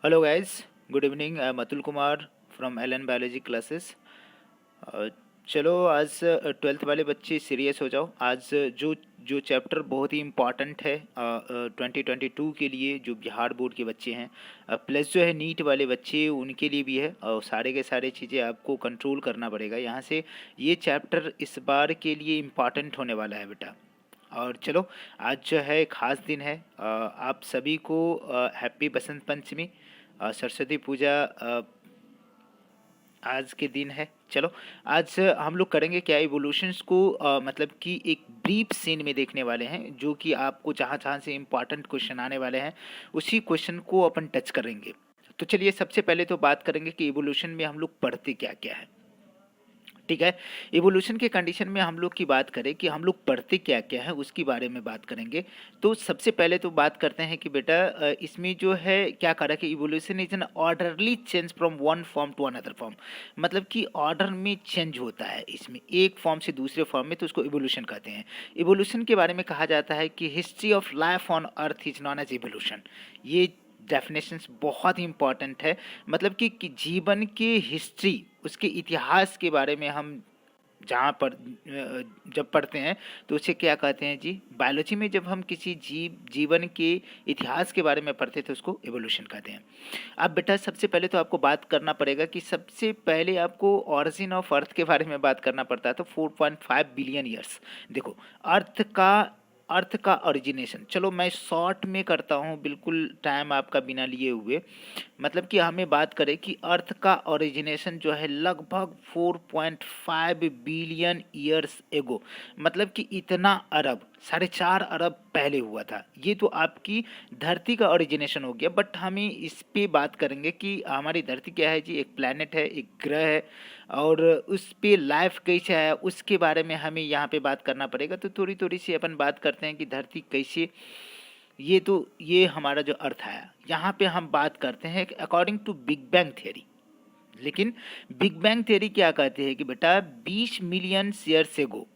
Hello guys, good evening. I am Atul Kumar from L N biology classes. चलो आज 12th वाले बच्चे सीरियस हो जाओ। आज जो जो चैप्टर बहुत ही इम्पॉर्टेंट है 2022 के लिए, जो बिहार बोर्ड के बच्चे हैं, प्लस जो है नीट वाले बच्चे उनके लिए भी है, और सारे के सारे चीज़ें आपको कंट्रोल करना पड़ेगा यहाँ से। ये चैप्टर इस बार के लिए इम्पॉर्टेंट होने वाला है बेटा। और चलो, आज जो है ख़ास दिन है। आप सभी को हैप्पी बसंत पंचमी, सरस्वती पूजा आज के दिन है। चलो, आज हम लोग करेंगे क्या, इवोल्यूशंस को मतलब कि एक ब्रीफ सीन में देखने वाले हैं, जो कि आपको जहाँ जहाँ से इम्पॉर्टेंट क्वेश्चन आने वाले हैं उसी क्वेश्चन को अपन टच करेंगे। तो चलिए, सबसे पहले तो बात करेंगे कि इवोल्यूशन में हम लोग पढ़ते क्या क्या है। ठीक है, इवोल्यूशन के कंडीशन में हम लोग की बात करें कि हम लोग पढ़ते क्या क्या है, उसके बारे में बात करेंगे। तो सबसे पहले तो बात करते हैं कि बेटा इसमें जो है क्या करा कि evolution is an orderly change from one form to another form. मतलब कि ऑर्डर में चेंज होता है इसमें, एक फॉर्म से दूसरे फॉर्म में, तो उसको इवोल्यूशन कहते हैं। इवोल्यूशन के बारे में कहा जाता है कि history of life on earth is known as evolution. ये डेफिनेशंस बहुत ही इंपॉर्टेंट है। मतलब कि जीवन के हिस्ट्री, उसके इतिहास के बारे में हम जहाँ पर जब पढ़ते हैं तो उसे क्या कहते हैं जी, बायोलॉजी में जब हम किसी जीवन के इतिहास के बारे में पढ़ते हैं तो उसको एवोल्यूशन कहते हैं। अब बेटा सबसे पहले तो आपको बात करना पड़ेगा कि सबसे पहले आपको ऑरिजिन ऑफ अर्थ के बारे में बात करना पड़ता है। तो 4.5 बिलियन ईयर्स, देखो अर्थ का ओरिजिनेशन, चलो मैं शॉर्ट में करता हूँ, बिल्कुल टाइम आपका बिना लिए हुए। मतलब कि हमें बात करें कि अर्थ का ओरिजिनेशन जो है लगभग 4.5 बिलियन ईयर्स एगो, मतलब कि इतना अरब, 4.5 अरब पहले हुआ था। ये तो आपकी धरती का ओरिजिनेशन हो गया। बट हमें इस पे बात करेंगे कि हमारी धरती क्या है जी, एक प्लैनेट है, एक ग्रह है, और उस पे लाइफ कैसे है उसके बारे में हमें यहाँ पे बात करना पड़ेगा। तो थोड़ी थोड़ी सी अपन बात करते हैं कि धरती कैसे, ये हमारा जो अर्थ है, यहाँ पे हम बात करते हैं according to big bang theory. लेकिन बिग बैंग थियरी क्या कहते हैं कि बेटा 20 मिलियन ईयर से गो,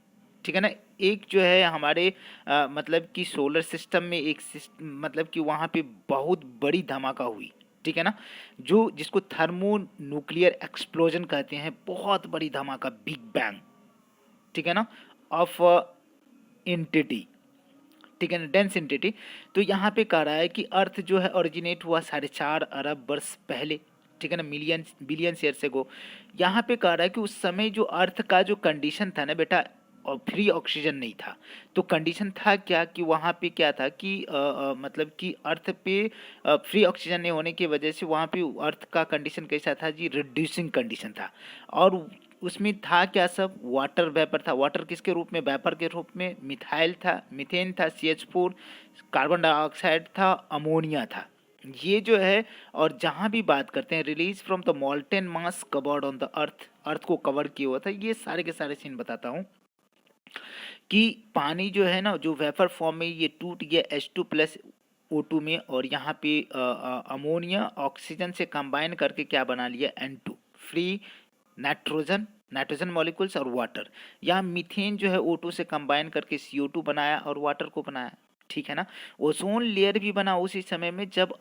ठीक है ना, एक जो है हमारे मतलब कि सोलर सिस्टम में एक मतलब कि वहाँ पे बहुत बड़ी धमाका हुई। ठीक है ना, जो जिसको थर्मो न्यूक्लियर एक्सप्लोजन कहते हैं, बहुत बड़ी धमाका, बिग बैंग। ठीक है ना, ऑफ एंटिटी, ठीक है ना, डेंस एंटिटी। तो यहाँ पे कह रहा है कि अर्थ जो है ओरिजिनेट हुआ 4.5 अरब वर्ष पहले। ठीक है ना, मिलियन बिलियन ईयर से गो। यहाँ पे कह रहा है कि उस समय जो अर्थ का जो कंडीशन था ना बेटा, और फ्री ऑक्सीजन नहीं था। तो कंडीशन था क्या कि वहाँ पे क्या था कि मतलब कि अर्थ पे फ्री ऑक्सीजन नहीं होने की वजह से वहाँ पे अर्थ का कंडीशन कैसा था जी, रिड्यूसिंग कंडीशन था। और उसमें था क्या, सब वाटर वेपर था। वाटर किसके रूप में, वेपर के रूप में। मिथाइल था, मीथेन था, CH4, कार्बन डाइऑक्साइड था, अमोनिया था। ये जो है, और जहाँ भी बात करते हैं release from the molten mass covered on the earth, earth को कवर किया हुआ था। ये सारे के सारे सीन बताता हूँ कि पानी जो है ना, जो वेपर फॉर्म में ये टूट गया H2+ O2 में, और यहाँ पे अमोनिया ऑक्सीजन से कंबाइन करके क्या बना लिया, N2, free nitrogen, nitrogen molecules और वाटर। यहाँ मीथेन जो है O2 से कंबाइन करके CO2 बनाया और वाटर को बनाया। ठीक है ना, ओजोन लेयर भी बना उसी समय में जब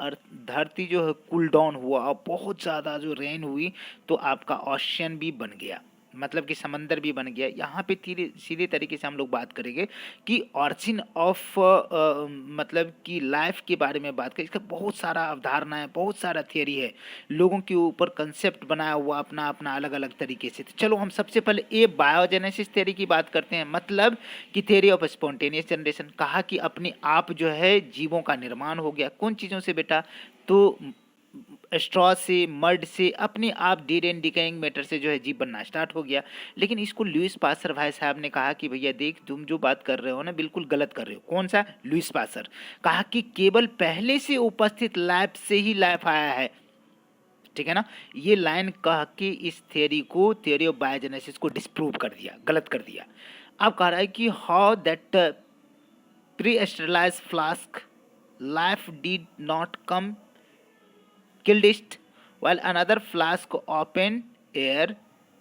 धरती जो है कूल डाउन हुआ और बहुत ज़्यादा जो रेन हुई, तो आपका ओशियन भी बन गया, मतलब कि समंदर भी बन गया। यहाँ पे सीधे तरीके से हम लोग बात करेंगे कि ऑरिजिन ऑफ मतलब कि लाइफ के बारे में बात करें। इसका बहुत सारा अवधारणा है, बहुत सारा थियरी है, लोगों के ऊपर कंसेप्ट बनाया हुआ अपना अपना अलग अलग तरीके से। तो चलो हम सबसे पहले ये बायोजेनेसिस थियरी की बात करते हैं, मतलब कि थियरी ऑफ स्पॉन्टेनियस जनरेशन। कहा कि अपने आप जो है जीवों का निर्माण हो गया, कौन चीज़ों से बेटा, तो स्ट्रॉ से, मड से, अपने आप डेड एंड डिकेइंग मैटर से जो है जीव बनना स्टार्ट हो गया। लेकिन इसको लुइस पास्टर भाई साहब ने कहा कि भैया देख, तुम जो बात कर रहे हो ना बिल्कुल गलत कर रहे हो। कौन सा, लुइस पास्टर। कहा कि केवल पहले से उपस्थित लाइफ से ही लाइफ आया है। ठीक है ना, ये लाइन कह के इस थियरी को, थियरी ऑफ बायोजेनेसिस को डिस्प्रूव कर दिया, गलत कर दिया। अब कह रहा है कि how that pre sterilise flask life did not come killed it while another flask open air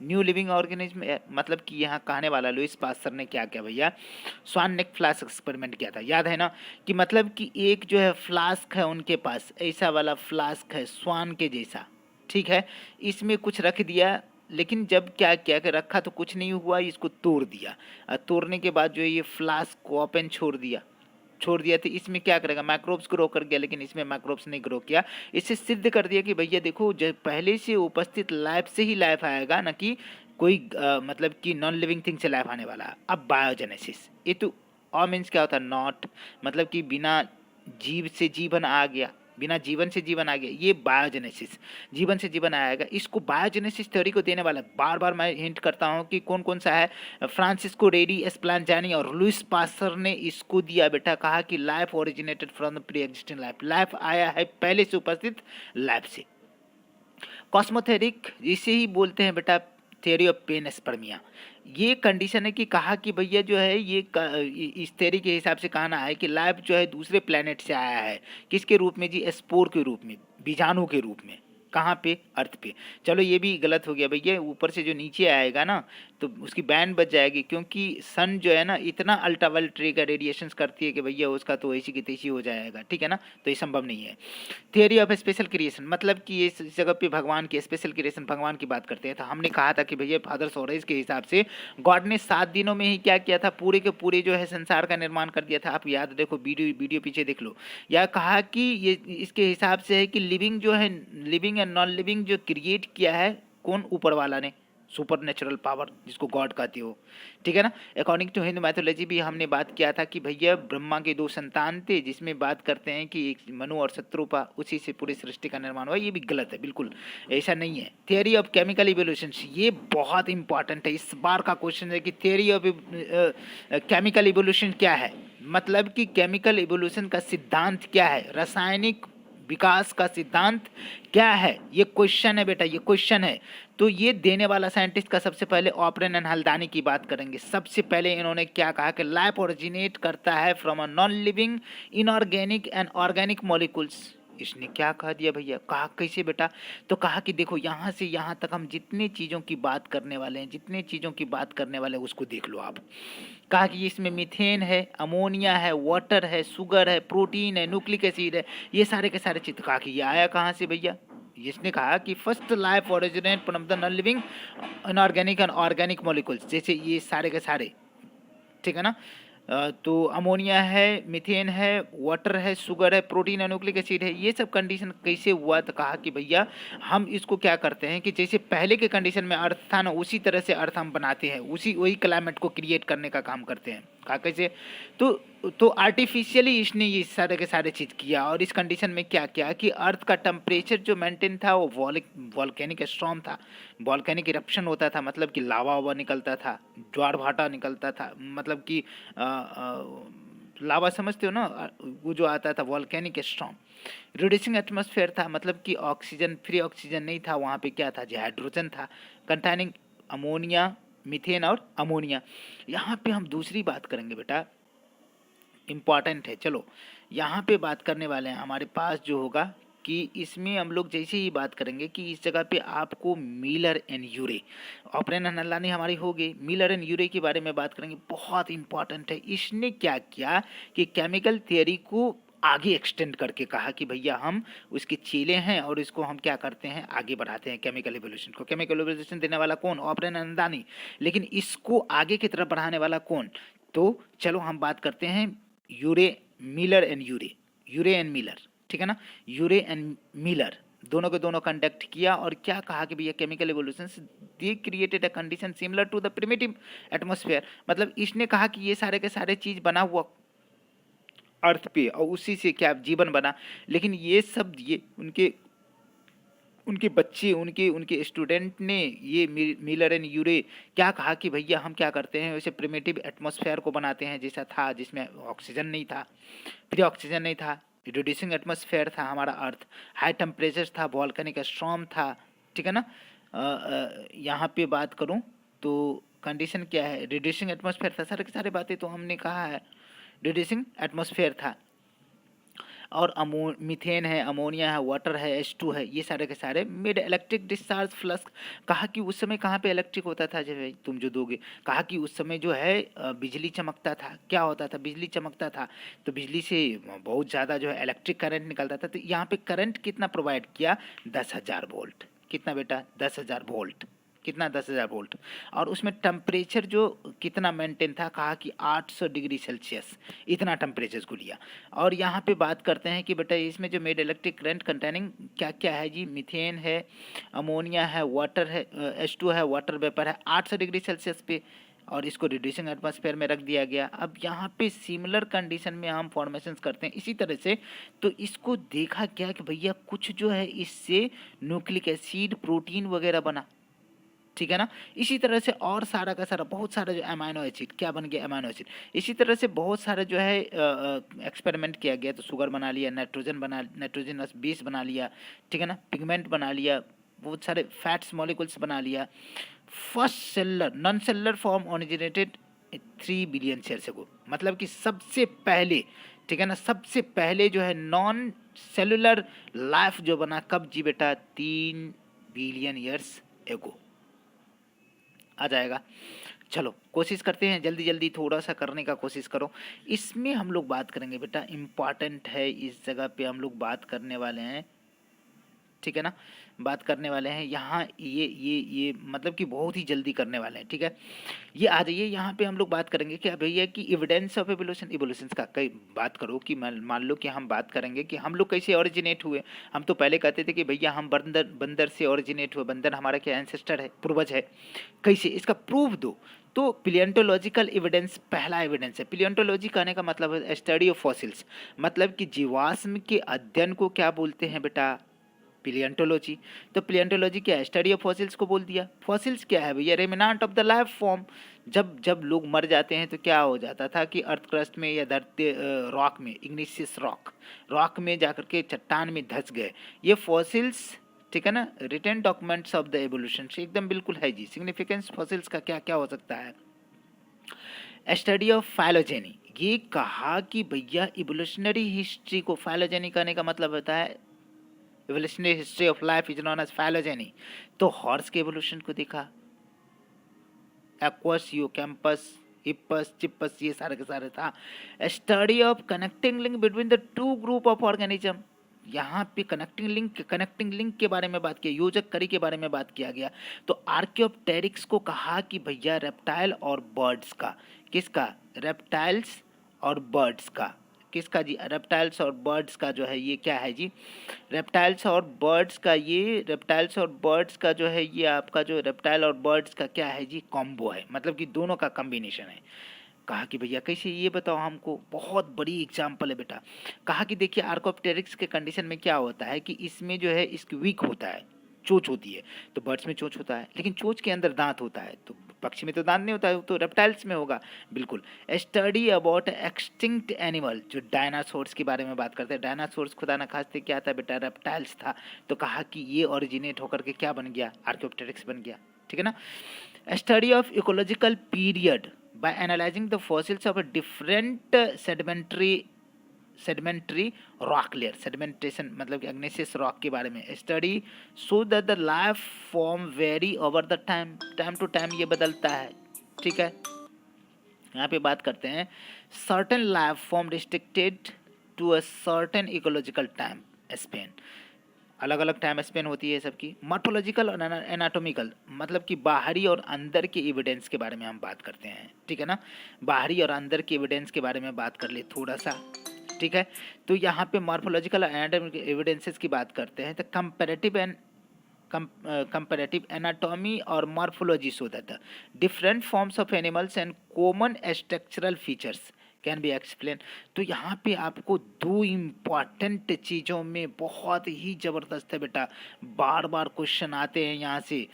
new living organism मतलब कि यहाँ कहने वाला लुईस पास्चर ने क्या किया भैया, स्वान नेक फ्लास्क एक्सपेरिमेंट किया था, याद है ना, कि मतलब कि एक जो है फ्लास्क है उनके पास, ऐसा वाला फ्लास्क है स्वान के जैसा, ठीक है, इसमें कुछ रख दिया, लेकिन जब क्या किया कि रखा तो कुछ नहीं हुआ, इसको तोड़ दिया, और तोड़ने के बाद जो है ये फ्लास्क को ओपन छोड़ दिया तो इसमें क्या करेगा, माइक्रोब्स ग्रो कर गया, लेकिन इसमें माइक्रोब्स नहीं ग्रो किया। इससे सिद्ध कर दिया कि भैया देखो, जब पहले से उपस्थित लाइफ से ही लाइफ आएगा, ना कि कोई मतलब कि नॉन लिविंग थिंग से लाइफ आने वाला है। अब बायोजेनेसिस, ये तो और मीन्स क्या होता है, नॉट मतलब कि बिना जीव से जीवन आ गया, बिना जीवन से जीवन आ गया, ये बायोजेनेसिस, जीवन से जीवन आएगा। इसको बायोजेनेसिस थ्योरी को देने वाला, बार बार मैं हिंट करता हूँ कि कौन कौन सा है, फ्रांसिस्को रेडी एस्प्लांजानी और लुईस पास्चर ने इसको दिया बेटा, कहा कि life originated from the pre existing life, life आया है पहले से उपस्थित लाइफ से। कॉस्मोथेरिक इसे ही बोलते हैं बेटा थ्योरी ऑफ पेनस्पर्मिया, ये कंडीशन है कि कहा कि भैया जो है ये इस थ्योरी के हिसाब से कहना है कि लाइफ जो है दूसरे प्लेनेट से आया है, किसके रूप में जी, स्पोर के रूप में, बीजाणु के रूप में, कहाँ पे, अर्थ पे। चलो ये भी गलत हो गया भैया, ऊपर से जो नीचे आएगा ना तो उसकी बैंड बच जाएगी, क्योंकि सन जो है ना इतना अल्ट्रावायलेट रे का रेडिएशंस करती है कि भैया उसका तो ऐसी की तैसी हो जाएगा, ठीक है ना, तो ये संभव नहीं है। थियरी ऑफ स्पेशल क्रिएशन, मतलब कि इस जगह पे भगवान की स्पेशल क्रिएशन, भगवान की बात करते हैं, तो हमने कहा था कि भैया फादर सोरेस के हिसाब से गॉड ने 7 दिनों में ही क्या किया था, पूरे के पूरे जो है संसार का निर्माण कर दिया था। आप याद देखो, वीडियो पीछे देख लो। या कहा कि ये इसके हिसाब से है कि लिविंग जो है, लिविंग एंड नॉन लिविंग जो क्रिएट किया है कौन, ऊपर वाला ने, सुपर नेचुरल पावर जिसको गॉड कहते हो, ठीक है ना। अकॉर्डिंग टू हिंदू मैथोलॉजी भी हमने बात किया था कि भैया ब्रह्मा के 2 संतान थे, जिसमें बात करते हैं कि एक मनु और शत्रुपा, उसी से पूरी सृष्टि का निर्माण हुआ। ये भी गलत है, बिल्कुल ऐसा नहीं है। थियरी ऑफ केमिकल इवोल्यूशन, ये बहुत इंपॉर्टेंट है, इस बार का क्वेश्चन है कि थियरी ऑफ केमिकल इवोल्यूशन क्या है, मतलब कि केमिकल इवोल्यूशन का सिद्धांत क्या है, रासायनिक विकास का सिद्धांत क्या है, ये क्वेश्चन है बेटा, ये क्वेश्चन है। तो ये देने वाला साइंटिस्ट का सबसे पहले ऑपरेन एंड हल्दानी की बात करेंगे। सबसे पहले इन्होंने क्या कहा कि लाइफ ओरिजिनेट करता है from a non living inorganic and organic molecules. इसने क्या कहा दिया भैया, कहा कैसे बेटा, तो कहा कि देखो यहाँ से यहाँ तक हम जितने चीज़ों की बात करने वाले हैं, जितने चीज़ों की बात करने वाले हैं उसको देख लो आप। कहा कि इसमें मीथेन है, अमोनिया है, वाटर है, शुगर है, प्रोटीन है, न्यूक्लिक एसिड है, ये सारे के सारे चीज। कहा कि ये आया कहाँ से भैया, इसने कहा कि first life originate from the non living inorganic and organic molecules, जैसे ये सारे के सारे, ठीक है ना। तो अमोनिया है, मीथेन है, वाटर है, शुगर है, प्रोटीन है, न्यूक्लिक एसिड है, ये सब कंडीशन कैसे हुआ, तो कहा कि भैया हम इसको क्या करते हैं कि जैसे पहले के कंडीशन में अर्थ था ना, उसी तरह से अर्थ हम बनाते हैं, उसी वही क्लाइमेट को क्रिएट करने का काम करते हैं। कहा कैसे, तो आर्टिफिशियली इसने ये सारे के सारे चीज़ किया। और इस कंडीशन में क्या किया कि अर्थ का टेम्परेचर जो मेंटेन था वो वॉल्केनिक स्टॉर्म था, वॉल्केनिक इरप्शन होता था, मतलब कि लावा वावा निकलता था, ज्वार भाटा निकलता था, मतलब कि लावा समझते हो ना, वो जो आता था वॉल्केनिक स्टॉर्म। रिड्यूसिंग एटमॉस्फेयर था, मतलब कि ऑक्सीजन, फ्री ऑक्सीजन नहीं था वहाँ पे, क्या था जो हाइड्रोजन था, कंटेनिंग अमोनिया, मीथेन और अमोनिया। यहाँ पे हम दूसरी बात करेंगे बेटा, इम्पॉर्टेंट है। चलो यहाँ पे बात करने वाले हैं, हमारे पास जो होगा कि इसमें हम लोग जैसे ही बात करेंगे कि इस जगह पे आपको Miller and Urey, Oparin and Haldane हमारी हो गई, मिलर एंड यूरे के बारे में बात करेंगे, बहुत इंपॉर्टेंट है। इसने क्या किया कि केमिकल थियरी को आगे एक्सटेंड करके कहा कि भैया हम उसके चेले हैं और इसको हम क्या करते हैं, आगे बढ़ाते हैं केमिकल इवोल्यूशन को। केमिकल इवोल्यूशन देने वाला कौन, ऑपरेन एंड हल्दानी, लेकिन इसको आगे की तरफ बढ़ाने वाला कौन, तो चलो हम बात करते हैं Urey, Miller and Urey and Miller, ठीक है ना। यूरे एंड मिलर दोनों के दोनों कंडक्ट किया और क्या कहा कि भैया chemical evolution they created a condition similar to the primitive atmosphere, मतलब इसने कहा कि ये सारे के सारे चीज बना हुआ अर्थ पे और उसी से क्या जीवन बना, लेकिन ये सब ये उनके बच्चे, उनके स्टूडेंट ने ये मिलर एंड यूरे क्या कहा कि भैया हम क्या करते हैं, वैसे प्रिमिटिव एटमॉस्फेयर को बनाते हैं जैसा था, जिसमें ऑक्सीजन नहीं था, फ्री ऑक्सीजन नहीं था, रिड्यूसिंग एटमॉस्फेयर था हमारा अर्थ, हाई टेम्परेचर था, वॉल्केनिक स्टॉर्म था, ठीक है ना। यहाँ पे बात करूँ तो कंडीशन क्या है, रिड्यूसिंग एटमॉस्फेयर था, सारे के सारे बातें तो हमने कहा है, रिड्यूसिंग एटमॉस्फेयर था। और मीथेन है, अमोनिया है, वाटर है, H2 है, ये सारे के सारे मिड इलेक्ट्रिक डिस्चार्ज फ्लक्स। कहा कि उस समय कहाँ पे इलेक्ट्रिक होता था, जब भाई तुम जो दोगे, कहा कि उस समय जो है बिजली चमकता था। क्या होता था, बिजली चमकता था, तो बिजली से बहुत ज़्यादा जो है इलेक्ट्रिक करंट निकलता था। तो यहाँ पे करंट कितना प्रोवाइड किया, 10,000 वोल्ट। कितना बेटा, 10,000 वोल्ट। कितना, 10,000 वोल्ट। और उसमें टेम्परेचर जो कितना मेंटेन था, कहा कि 800 डिग्री सेल्सियस, इतना टेम्परेचर को लिया। और यहाँ पे बात करते हैं कि बेटा इसमें जो मेड इलेक्ट्रिक करंट कंटेनिंग क्या क्या है जी, मीथेन है, अमोनिया है, वाटर है, H2 है, वाटर वेपर है, 800 डिग्री सेल्सियस पे, और इसको रिड्यूसिंग एटमॉस्फेयर में रख दिया गया। अब यहाँ पे सिमिलर कंडीशन में हम फॉर्मेशंस करते हैं इसी तरह से। तो इसको देखा गया कि भैया कुछ जो है इससे न्यूक्लिक एसिड, प्रोटीन वगैरह बना, ठीक है ना। इसी तरह से और सारा का सारा बहुत सारा जो अमाइनो एसिड क्या बन गया, अमाइनो एसिड। इसी तरह से बहुत सारा जो है एक्सपेरिमेंट किया गया, तो शुगर बना लिया, नाइट्रोजनस बेस बना लिया, ठीक है ना, पिगमेंट बना लिया, बहुत सारे फैट्स मॉलिक्यूल्स बना लिया। First seller non cellular form originated 3 billion years ago, मतलब कि सबसे पहले, ठीक है ना, सबसे पहले जो है नॉन सेलुलर लाइफ जो बना कब जी बेटा, 3 बिलियन ईयर्स एगो। आ जाएगा। चलो कोशिश करते हैं, जल्दी जल्दी थोड़ा सा करने का कोशिश करो। इसमें हम लोग बात करेंगे बेटा, इम्पॉर्टेंट है, इस जगह पे हम लोग बात करने वाले हैं, ठीक है ना, बात करने वाले हैं यहाँ, ये मतलब कि बहुत ही जल्दी करने वाले हैं, ठीक है। ये आ जाइए, यहाँ पे हम लोग बात करेंगे क्या भैया कि एविडेंस ऑफ एवोल्यूशन, इवोल्यूशन का कई बात करो कि मान लो कि हम बात करेंगे कि हम लोग कैसे ओरिजिनेट हुए। हम तो पहले कहते थे कि भैया हम बंदर से ओरिजिनेट हुए, बंदर हमारा क्या एंसेस्टर है, पूर्वज है। कैसे, इसका प्रूफ दो। तो पिलियंटोलॉजिकल एविडेंस पहला एविडेंस है। पिलियंटोलॉजी कहने का मतलब है स्टडी ऑफ फॉसिल्स, मतलब कि जीवाश्म के अध्ययन को क्या बोलते हैं बेटा, पिलियंटोलॉजी। तो पिलियंटोलॉजी क्या है, स्टडी ऑफ फॉसिल्स को बोल दिया। फॉसिल्स क्या है भैया, रेमिनांट ऑफ द लाइफ फॉर्म। जब जब लोग मर जाते हैं तो क्या हो जाता था कि अर्थ क्रस्ट में या धरती रॉक में, इग्निशियस रॉक में जाकर के चट्टान में धंस गए ये फॉसिल्स, ठीक है ना। Written documents of the evolution से एकदम बिल्कुल है जी। सिग्निफिकेंस फॉसिल्स का क्या क्या हो सकता है, स्टडी ऑफ फाइलोजेनी। ये कहा कि भैया इवोल्यूशनरी हिस्ट्री को, फाइलोजेनी करने का मतलब होता है evolutionary history of life is known as phylogeny. तो हॉर्स के एवोल्यूशन को देखा, एक्वस, यूकैम्पस, हिप्पस, चिप्पस, ये सारे के सारे था। Study of connecting link between the to group of organism. यहाँ पे कनेक्टिंग लिंक के बारे में बात किया, योजक कड़ी के बारे में बात किया गया। तो आर्कियोप्टेरिक्स को कहा कि भैया रेप्टाइल और बर्ड्स का, किसका, रेप्टाइल्स और बर्ड्स का, किसका जी, रेप्टाइल्स और बर्ड्स का जो है ये क्या है जी, रेप्टाइल्स और बर्ड्स का, ये रेप्टाइल्स और बर्ड्स का जो है ये आपका जो रेप्टाइल और बर्ड्स का क्या है जी, कॉम्बो है, मतलब कि दोनों का कॉम्बिनेशन है। कहा कि भैया कैसे, ये बताओ हमको, बहुत बड़ी एग्जांपल है बेटा। कहा कि देखिए आर्कोप्टेरिक्स के कंडीशन में क्या होता है कि इसमें जो है इसकी वीक होता है, चोंच होती है। तो बर्ड्स में चोंच होता है, लेकिन चोंच के अंदर दांत होता है। तो पक्षी में तो दांत नहीं होता है, तो रेप्टाइल्स में होगा। बिल्कुल। स्टडी अबाउट एक्सटिंक्ट एनिमल, जो डायनासोर्स के बारे में बात करते हैं। डायनासोर्स खुदा न खास्ते क्या था बेटा, रेप्टाइल्स था। तो कहा कि ये ओरिजिनेट होकर के क्या बन गया, आर्कियोप्टेरिक्स बन गया, ठीक है ना। Study of ecological period by analyzing the fossils of a different sedimentary rock layer, sedimentation मतलब कि igneous rock के बारे में study so that the life form vary over the time to time ये बदलता है, ठीक है। यहाँ पे बात करते हैं certain life form restricted to a certain ecological time span, अलग अलग टाइम स्पेन होती है सबकी। मॉर्फोलॉजिकल और एनाटॉमिकल, मतलब कि बाहरी और अंदर के एविडेंस के बारे में हम बात करते हैं, ठीक है ना। बाहरी और अंदर के एविडेंस के बारे में बात कर ले थोड़ा सा, ठीक है। तो यहाँ पे मॉर्फोलॉजिकल और एनाटॉमिकल एविडेंसेस की बात करते हैं। तो कंपैरेटिव एनाटॉमी और morphology show that different forms of animals and common structural features can be explain. तो यहाँ पे आपको दो इम्पॉर्टेंट चीज़ों में बहुत ही ज़बरदस्त है बेटा, बार बार क्वेश्चन आते हैं यहाँ से।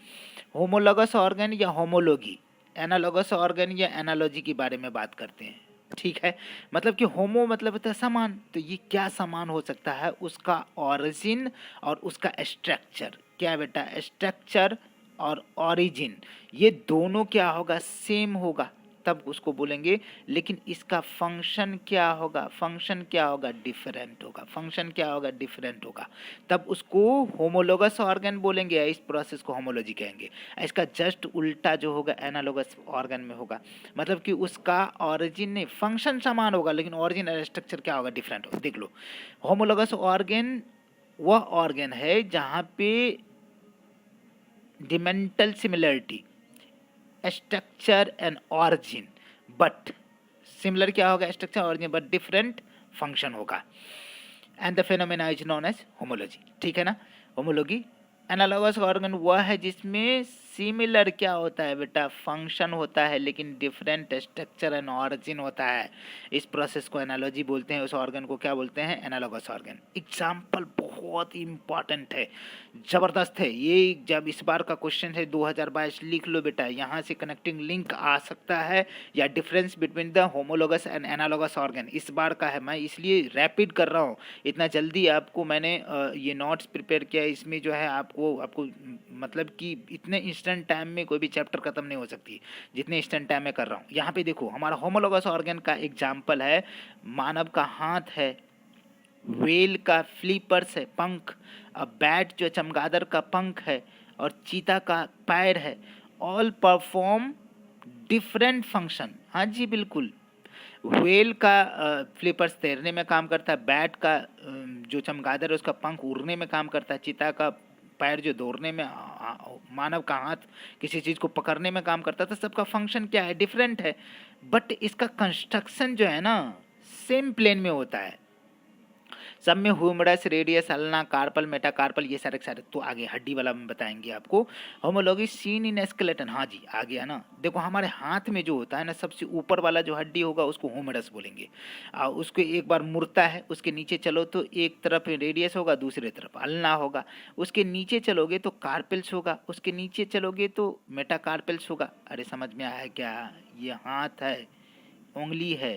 होमोलॉगस ऑर्गन या होमोलॉगी, एनालॉगस ऑर्गन या एनालॉजी के बारे में बात करते हैं, ठीक है। मतलब कि होमो मतलब होता है समान, तो ये क्या समान हो सकता है, उसका ऑरिजिन और उसका स्ट्रक्चर। क्या बेटा, स्ट्रक्चर और ऑरिजिन ये दोनों क्या होगा, सेम होगा, तब उसको बोलेंगे। लेकिन इसका फंक्शन क्या होगा, फंक्शन क्या होगा, डिफरेंट होगा, फंक्शन क्या होगा, डिफरेंट होगा, तब उसको होमोलोगस ऑर्गन बोलेंगे, इस प्रोसेस को होमोलॉजी कहेंगे। इसका जस्ट उल्टा जो होगा एनालोगस ऑर्गन में होगा, मतलब कि उसका ऑरिजिन नहीं, फंक्शन समान होगा लेकिन ऑरिजिन और स्ट्रक्चर क्या होगा, डिफरेंट होगा। देख लो, होमोलोगस ऑर्गन वह ऑर्गन है जहाँ पे fundamental similarity, structure and origin, but similar क्या होगा, structure origin, but different function होगा। And the phenomena is known as homology, ठीक है ना, होमोलॉजी। एनालॉगस ऑर्गन वह है जिसमें सिमिलर क्या होता है बेटा, फंक्शन होता है लेकिन डिफरेंट स्ट्रक्चर एंड ऑरिजिन होता है। इस प्रोसेस को एनालॉजी बोलते हैं, उस ऑर्गन को क्या बोलते हैं, एनालॉगस ऑर्गन। एग्जाम्पल बहुत ही इंपॉर्टेंट है, ज़बरदस्त है ये, जब इस बार का क्वेश्चन है 2022, लिख लो बेटा, यहाँ से कनेक्टिंग लिंक आ सकता है, या difference between the homologous and analogous organ इस बार का है। मैं इसलिए रैपिड कर रहा हूँ, इतना जल्दी आपको मैंने ये नोट्स प्रिपेयर किया है। इसमें जो है आपको मतलब कि इतने इंस्टेंट टाइम में कोई भी चैप्टर खत्म नहीं हो सकती जितने इंस्टेंट टाइम में कर रहा हूँ। यहाँ पे देखो, हमारा होमोलोगस ऑर्गन का एग्जाम्पल है, मानव का हाथ है, व्हेल का फ्लिपर्स है पंख, बैट जो चमगादड़ का पंख है, और चीता का पैर है। ऑल परफॉर्म डिफरेंट फंक्शन, हाँ जी बिल्कुल। व्हेल का फ्लिपर्स तैरने में काम करता है, बैट का जो चमगादड़ है उसका पंख उड़ने में काम करता है, चीता का पैर जो दौड़ने में, मानव का हाथ किसी चीज़ को पकड़ने में काम करता है। तो सबका फंक्शन क्या है, डिफरेंट है, बट इसका कंस्ट्रक्शन जो है ना सेम प्लेन में होता है। सब में humerus, radius, ulna, carpal, metacarpal, ये सारे सारे तो आगे हड्डी वाला में बताएंगे आपको। होमोलॉगी सीन इन स्केलेटन, हाँ जी आ गया ना। देखो हमारे हाथ में जो होता है ना, सबसे ऊपर वाला जो हड्डी होगा उसको ह्यूमरस बोलेंगे। उसको एक बार मुड़ता है, उसके नीचे चलो तो एक तरफ रेडियस होगा, दूसरे तरफ अल्ना होगा, उसके नीचे चलोगे तो कार्पेल्स होगा, उसके नीचे चलोगे तो मेटाकार्पेल्स होगा। अरे समझ में आया क्या, ये हाथ है, उंगली है,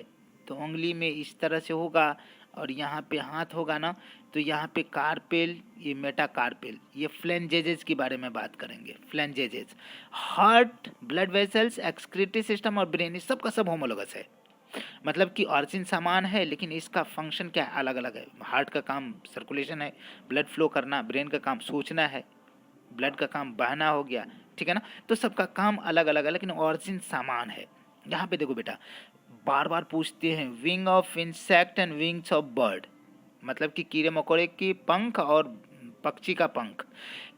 तो उंगली में इस तरह से होगा, और यहाँ पे हाथ होगा ना, तो यहाँ पे कार्पेल, ये मेटाकार्पेल, ये फ्लैंजेजेस के बारे में बात करेंगे। Phalanges, heart, blood vessels, excretory system और ब्रेन, इस सब का सब होमोलोगस है। मतलब कि ऑरिजिन समान है लेकिन इसका फंक्शन क्या है, अलग अलग है। हार्ट का काम सर्कुलेशन है, ब्लड फ्लो करना, ब्रेन का काम सोचना है, ब्लड का काम बहना हो गया, ठीक है ना। तो सबका काम अलग अलग है लेकिन ऑरिजिन समान है। यहाँ पे देखो बेटा, बार बार पूछते हैं, wing of insect and wings of bird, मतलब कि कीड़े मकोड़े की पंख और पक्षी का पंख।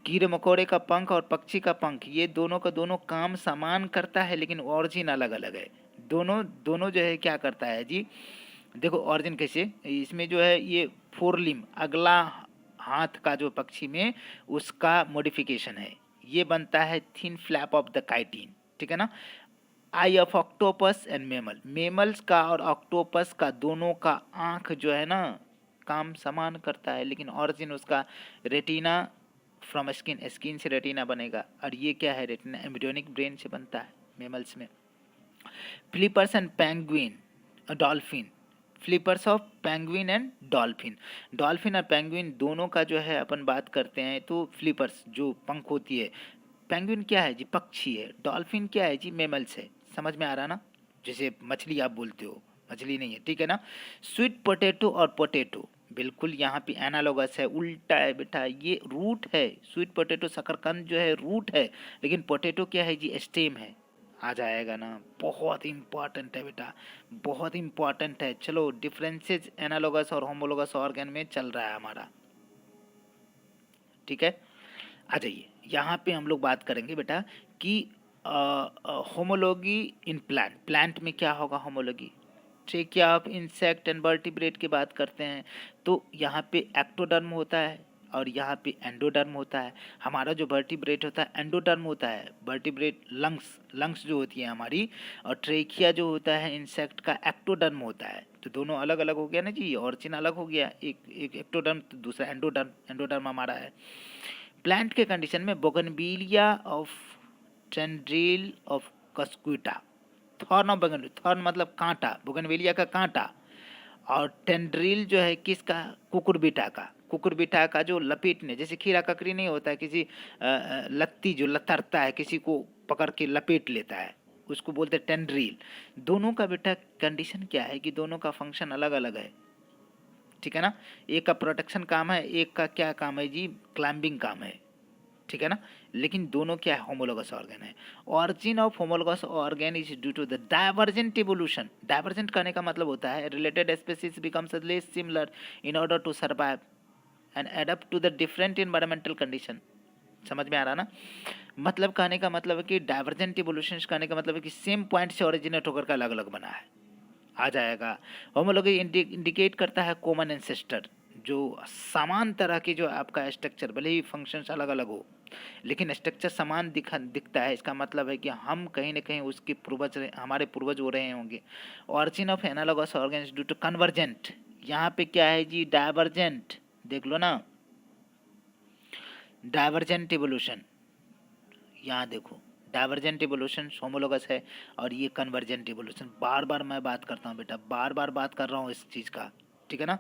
कीड़े मकोड़े का पंख और पक्षी का पंख, ये दोनों का दोनों काम समान करता है लेकिन ऑरिजिन अलग अलग है। दोनों दोनों जो है क्या करता है जी, देखो ऑरिजिन कैसे, इसमें जो है ये फोरलिम, अगला हाथ का जो पक्षी में, उसका मॉडिफिकेशन है, ये बनता है thin flap of the chitin, ठीक है ना। Eye of octopus and mammal, mammals का और ऑक्टोपस का दोनों का आँख जो है ना काम समान करता है लेकिन ऑरिजिन उसका रेटिना फ्रॉम स्किन, स्किन से रेटिना बनेगा, और ये क्या है, रेटिना एम्ब्रियोनिक ब्रेन से बनता है मेमल्स में। Flippers and penguin, dolphin, flippers of penguin and dolphin, dolphin और पेंगुइन दोनों का जो है अपन बात करते हैं तो फ्लिपर्स जो पंख होती है, पेंगुइन क्या है जी, पक्षी है, डॉल्फिन क्या है जी, मेमल्स है। समझ में आ रहा ना, जैसे मछली आप बोलते हो, मछली नहीं है, ठीक है ना। स्वीट पोटैटो और पोटैटो, बिल्कुल यहाँ पे एनालोगस है, उल्टा है बेटा, ये रूट है। स्वीट पोटैटो शकरकंद जो है रूट है, लेकिन पोटैटो क्या है जी, स्टेम है। आ जाएगा ना, बहुत इंपॉर्टेंट है बेटा, बहुत इंपॉर्टेंट है। चलो, डिफरेंसेस एनालोगस और होमोलोगस ऑर्गन में चल रहा है हमारा, ठीक है। आ जाइए, यहाँ पे हम लोग बात करेंगे बेटा कि होमोलॉगी इन प्लांट, प्लांट में क्या होगा homology. Trachea of insect and vertebrate की बात करते हैं तो यहाँ पे एक्टोडर्म होता है और यहाँ पे एंडोडर्म होता है। हमारा जो वर्टिब्रेट होता है एंडोडर्म होता है, वर्टिब्रेट लंग्स, लंग्स जो होती है हमारी, और ट्रेकिया जो होता है इंसेक्ट का एक्टोडर्म होता है। तो दोनों अलग अलग हो गया ना जी, ऑरिजिन अलग हो गया, एक एक्टोडर्म तो दूसरा एंडोडर्म, एंडोडर्म हमारा है। प्लांट के कंडीशन में bougainvillea of tendril of cuscuta, thorn of bougainvillea, thorn मतलब कांटा, बोगनविलिया का कांटा, और टेंड्रिल जो है किसका, कुकुरबिटा का, कुकुरबिटा का जो लपेटने, जैसे खीरा ककड़ी नहीं होता है, किसी लत्ती जो लतरता है किसी को पकड़ के लपेट लेता है, उसको बोलते हैं टेंड्रिल। दोनों का बेटा कंडीशन क्या है कि दोनों का फंक्शन अलग अलग है, ठीक है ना। एक का प्रोटेक्शन काम है, एक का क्या काम है जी, क्लाइंबिंग काम है, ठीक है ना। लेकिन दोनों क्या है, होमोलोगस ऑर्गन है। Origin of homologous organ is due to the divergent evolution. Divergent करने का मतलब होता है related species becomes less similar in order to survive and adapt to the different environmental condition. समझ में आ रहा ना। मतलब कहने का मतलब है कि डाइवर्जेंट इवोल्यूशन कहने का मतलब है कि सेम पॉइंट से ओरिजिनेट होकर का अलग अलग बना है, आ जाएगा। होमोलॉजी इंडिकेट करता है कॉमन एंसेस्टर, जो समान तरह की जो आपका स्ट्रक्चर, भले ही फंक्शंस अलग अलग हो लेकिन स्ट्रक्चर समान दिखता है, इसका मतलब है कि हम कहीं ना कहीं उसके पूर्वज, हमारे पूर्वज हो रहे होंगे। Origin of analogous organs due to convergent, यहाँ पे क्या है जी, डाइवर्जेंट, देख लो ना, डाइवर्जेंट इवोल्यूशन, यहाँ देखो डाइवर्जेंट इवोल्यूशन होमोलोगस है और ये कन्वर्जेंट इवोल्यूशन। बार बार मैं बात करता हूँ बेटा, बार बार बात कर रहा हूँ इस चीज़ का, ठीक है ना।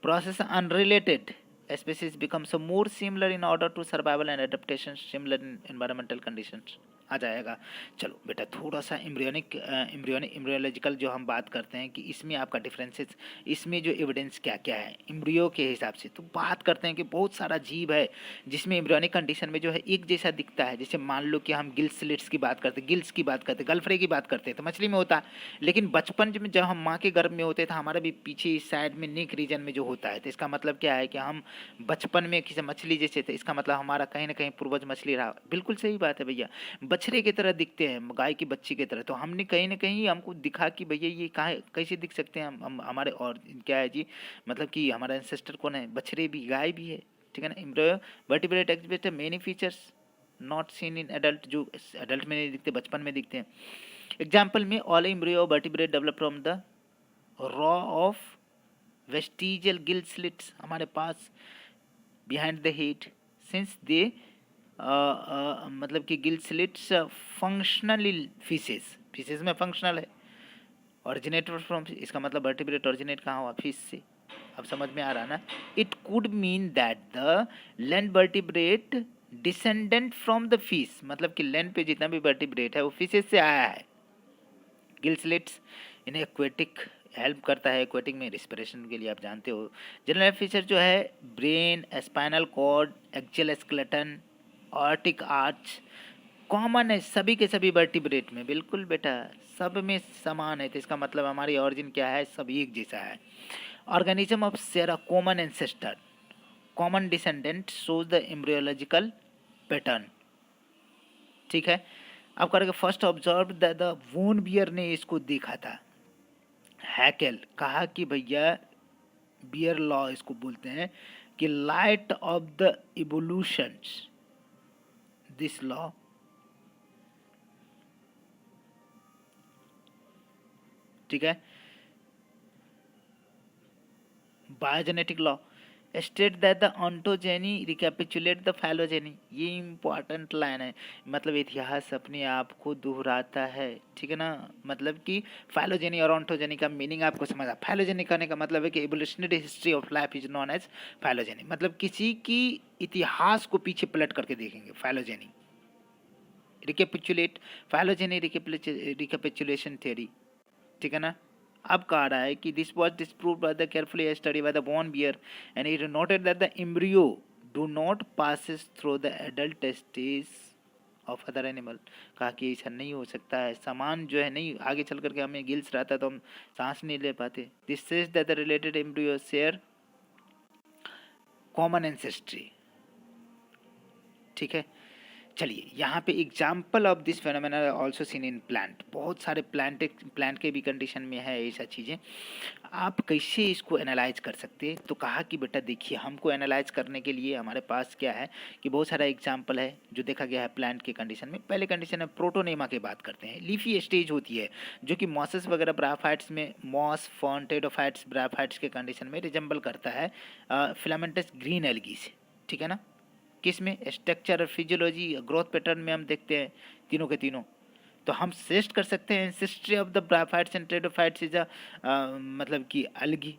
Process unrelated species becomes more similar in order to survival and adaptation similar in environmental conditions, आ जाएगा। चलो बेटा थोड़ा सा एम्ब्रियोलॉजिकल जो हम बात करते हैं कि इसमें आपका डिफरेंसेस, इसमें जो एविडेंस क्या क्या है एम्ब्रियो के हिसाब से, तो बात करते हैं कि बहुत सारा जीव है जिसमें एम्ब्रियोनिक कंडीशन में जो है एक जैसा दिखता है। जैसे मान लो कि हम गिल स्लिट्स की बात करते, गिल्स की बात करते, गलफ्रे की बात करते हैं तो मछली में होता है, लेकिन बचपन में जब हम माँ के गर्भ में होते थे हमारा भी पीछे इस साइड में नेक रीजन में जो होता है, तो इसका मतलब क्या है कि हम बचपन में किसी मछली जैसे थे, इसका मतलब हमारा कहीं ना कहीं पूर्वज मछली रहा। बिल्कुल सही बात है भैया, बछड़े की तरह दिखते हैं, गाय की बच्ची की तरह, तो हमने कहीं ना कहीं हमको दिखा कि भैया ये कहाँ कैसे दिख सकते हैं हम हमारे, और क्या है जी, मतलब कि हमारा एंसेस्टर कौन है, बछड़े भी, गाय भी है, ठीक है ना। Embryo vertebrate exhibit many features not seen in adult, जो एडल्ट में नहीं दिखते बचपन में दिखते हैं। एग्जाम्पल में all embryo vertebrate develop from the row of vestigial gill slits हमारे पास behind the head, since they मतलब कि gill slits functionally fishes, fishes में फंक्शनल है। ऑरिजिनेट फ्रॉम, इसका मतलब वर्टिब्रेट ऑरिजिनेट कहाँ हुआ, फिश से। अब समझ में आ रहा ना। It could mean that the land vertebrate descendant from the fish, मतलब कि लैंड पे जितना भी वर्टिब्रेट है वो फिशेस से आया है। Gill slits in aquatic help करता है, एक्वेटिक में रिस्पिरेशन के लिए, आप जानते हो। जनरल फीचर जो है brain, spinal cord, axial skeleton, aortic arch common है सभी के सभी वर्टिब्रेट में। बिल्कुल बेटा सब में समान है, तो इसका मतलब हमारी ऑरिजिन क्या है, सब एक जैसा है। Organism of share a common ancestor, common descendant shows the embryological pattern, ठीक है। अब करेंगे फर्स्ट ऑब्जर्व दैट द वोन बियर ने इसको देखा था। हैकेल कहा कि भैया बियर लॉ इसको बोलते हैं कि light of the evolutions, this law ठीक है, biogenetic law state that the ontogeny recapitulate the phylogeny, ये इंपॉर्टेंट लाइन है, मतलब इतिहास अपने आप को दोहराता है, ठीक है ना। मतलब कि फैलोजेनी और ऑन्टोजेनी का मीनिंग आपको समझा। फैलोजेनी कहने का मतलब है कि evolutionary history of life is known as phylogeny, मतलब किसी की इतिहास को पीछे पलट करके देखेंगे, phylogeny. Recapitulate, phylogeny recapitulation theory, ठीक है ना। अब कहा रहा है कि this was disprove by the carefully study by the बॉर्न Baer and it noted that the embryo do not passes through the adult stage of other animal. कहा कि ऐसा नहीं हो सकता है, समान जो है नहीं, आगे चल करके हमें गिल्स रहता तो हम सांस नहीं ले पाते। This says that the related embryo share common ancestry, ठीक है। चलिए यहाँ पे example of this phenomena also seen in plant, बहुत सारे प्लांट के भी कंडीशन में है ऐसा चीज़ें। आप कैसे इसको एनालाइज कर सकते हैं, तो कहा कि बेटा देखिए हमको एनालाइज करने के लिए हमारे पास क्या है कि बहुत सारा एग्जाम्पल है जो देखा गया है प्लांट के कंडीशन में। पहले कंडीशन में प्रोटोनेमा की बात करते हैं, लीफी स्टेज होती है जो कि मॉसेस वगैरह ब्राफाइट्स में, मॉस फॉर्न टेडोफाइट्स ब्राफाइट्स के कंडीशन में रिजेंबल करता है फिलामेंटस ग्रीन एल्गी से, ठीक है ना। किस में, स्ट्रक्चर और फिजियोलॉजी ग्रोथ पैटर्न में हम देखते हैं तीनों के तीनों। तो हम सजेस्ट कर सकते हैं ancestry of the bryophytes and pteridophytes is मतलब कि अलगी,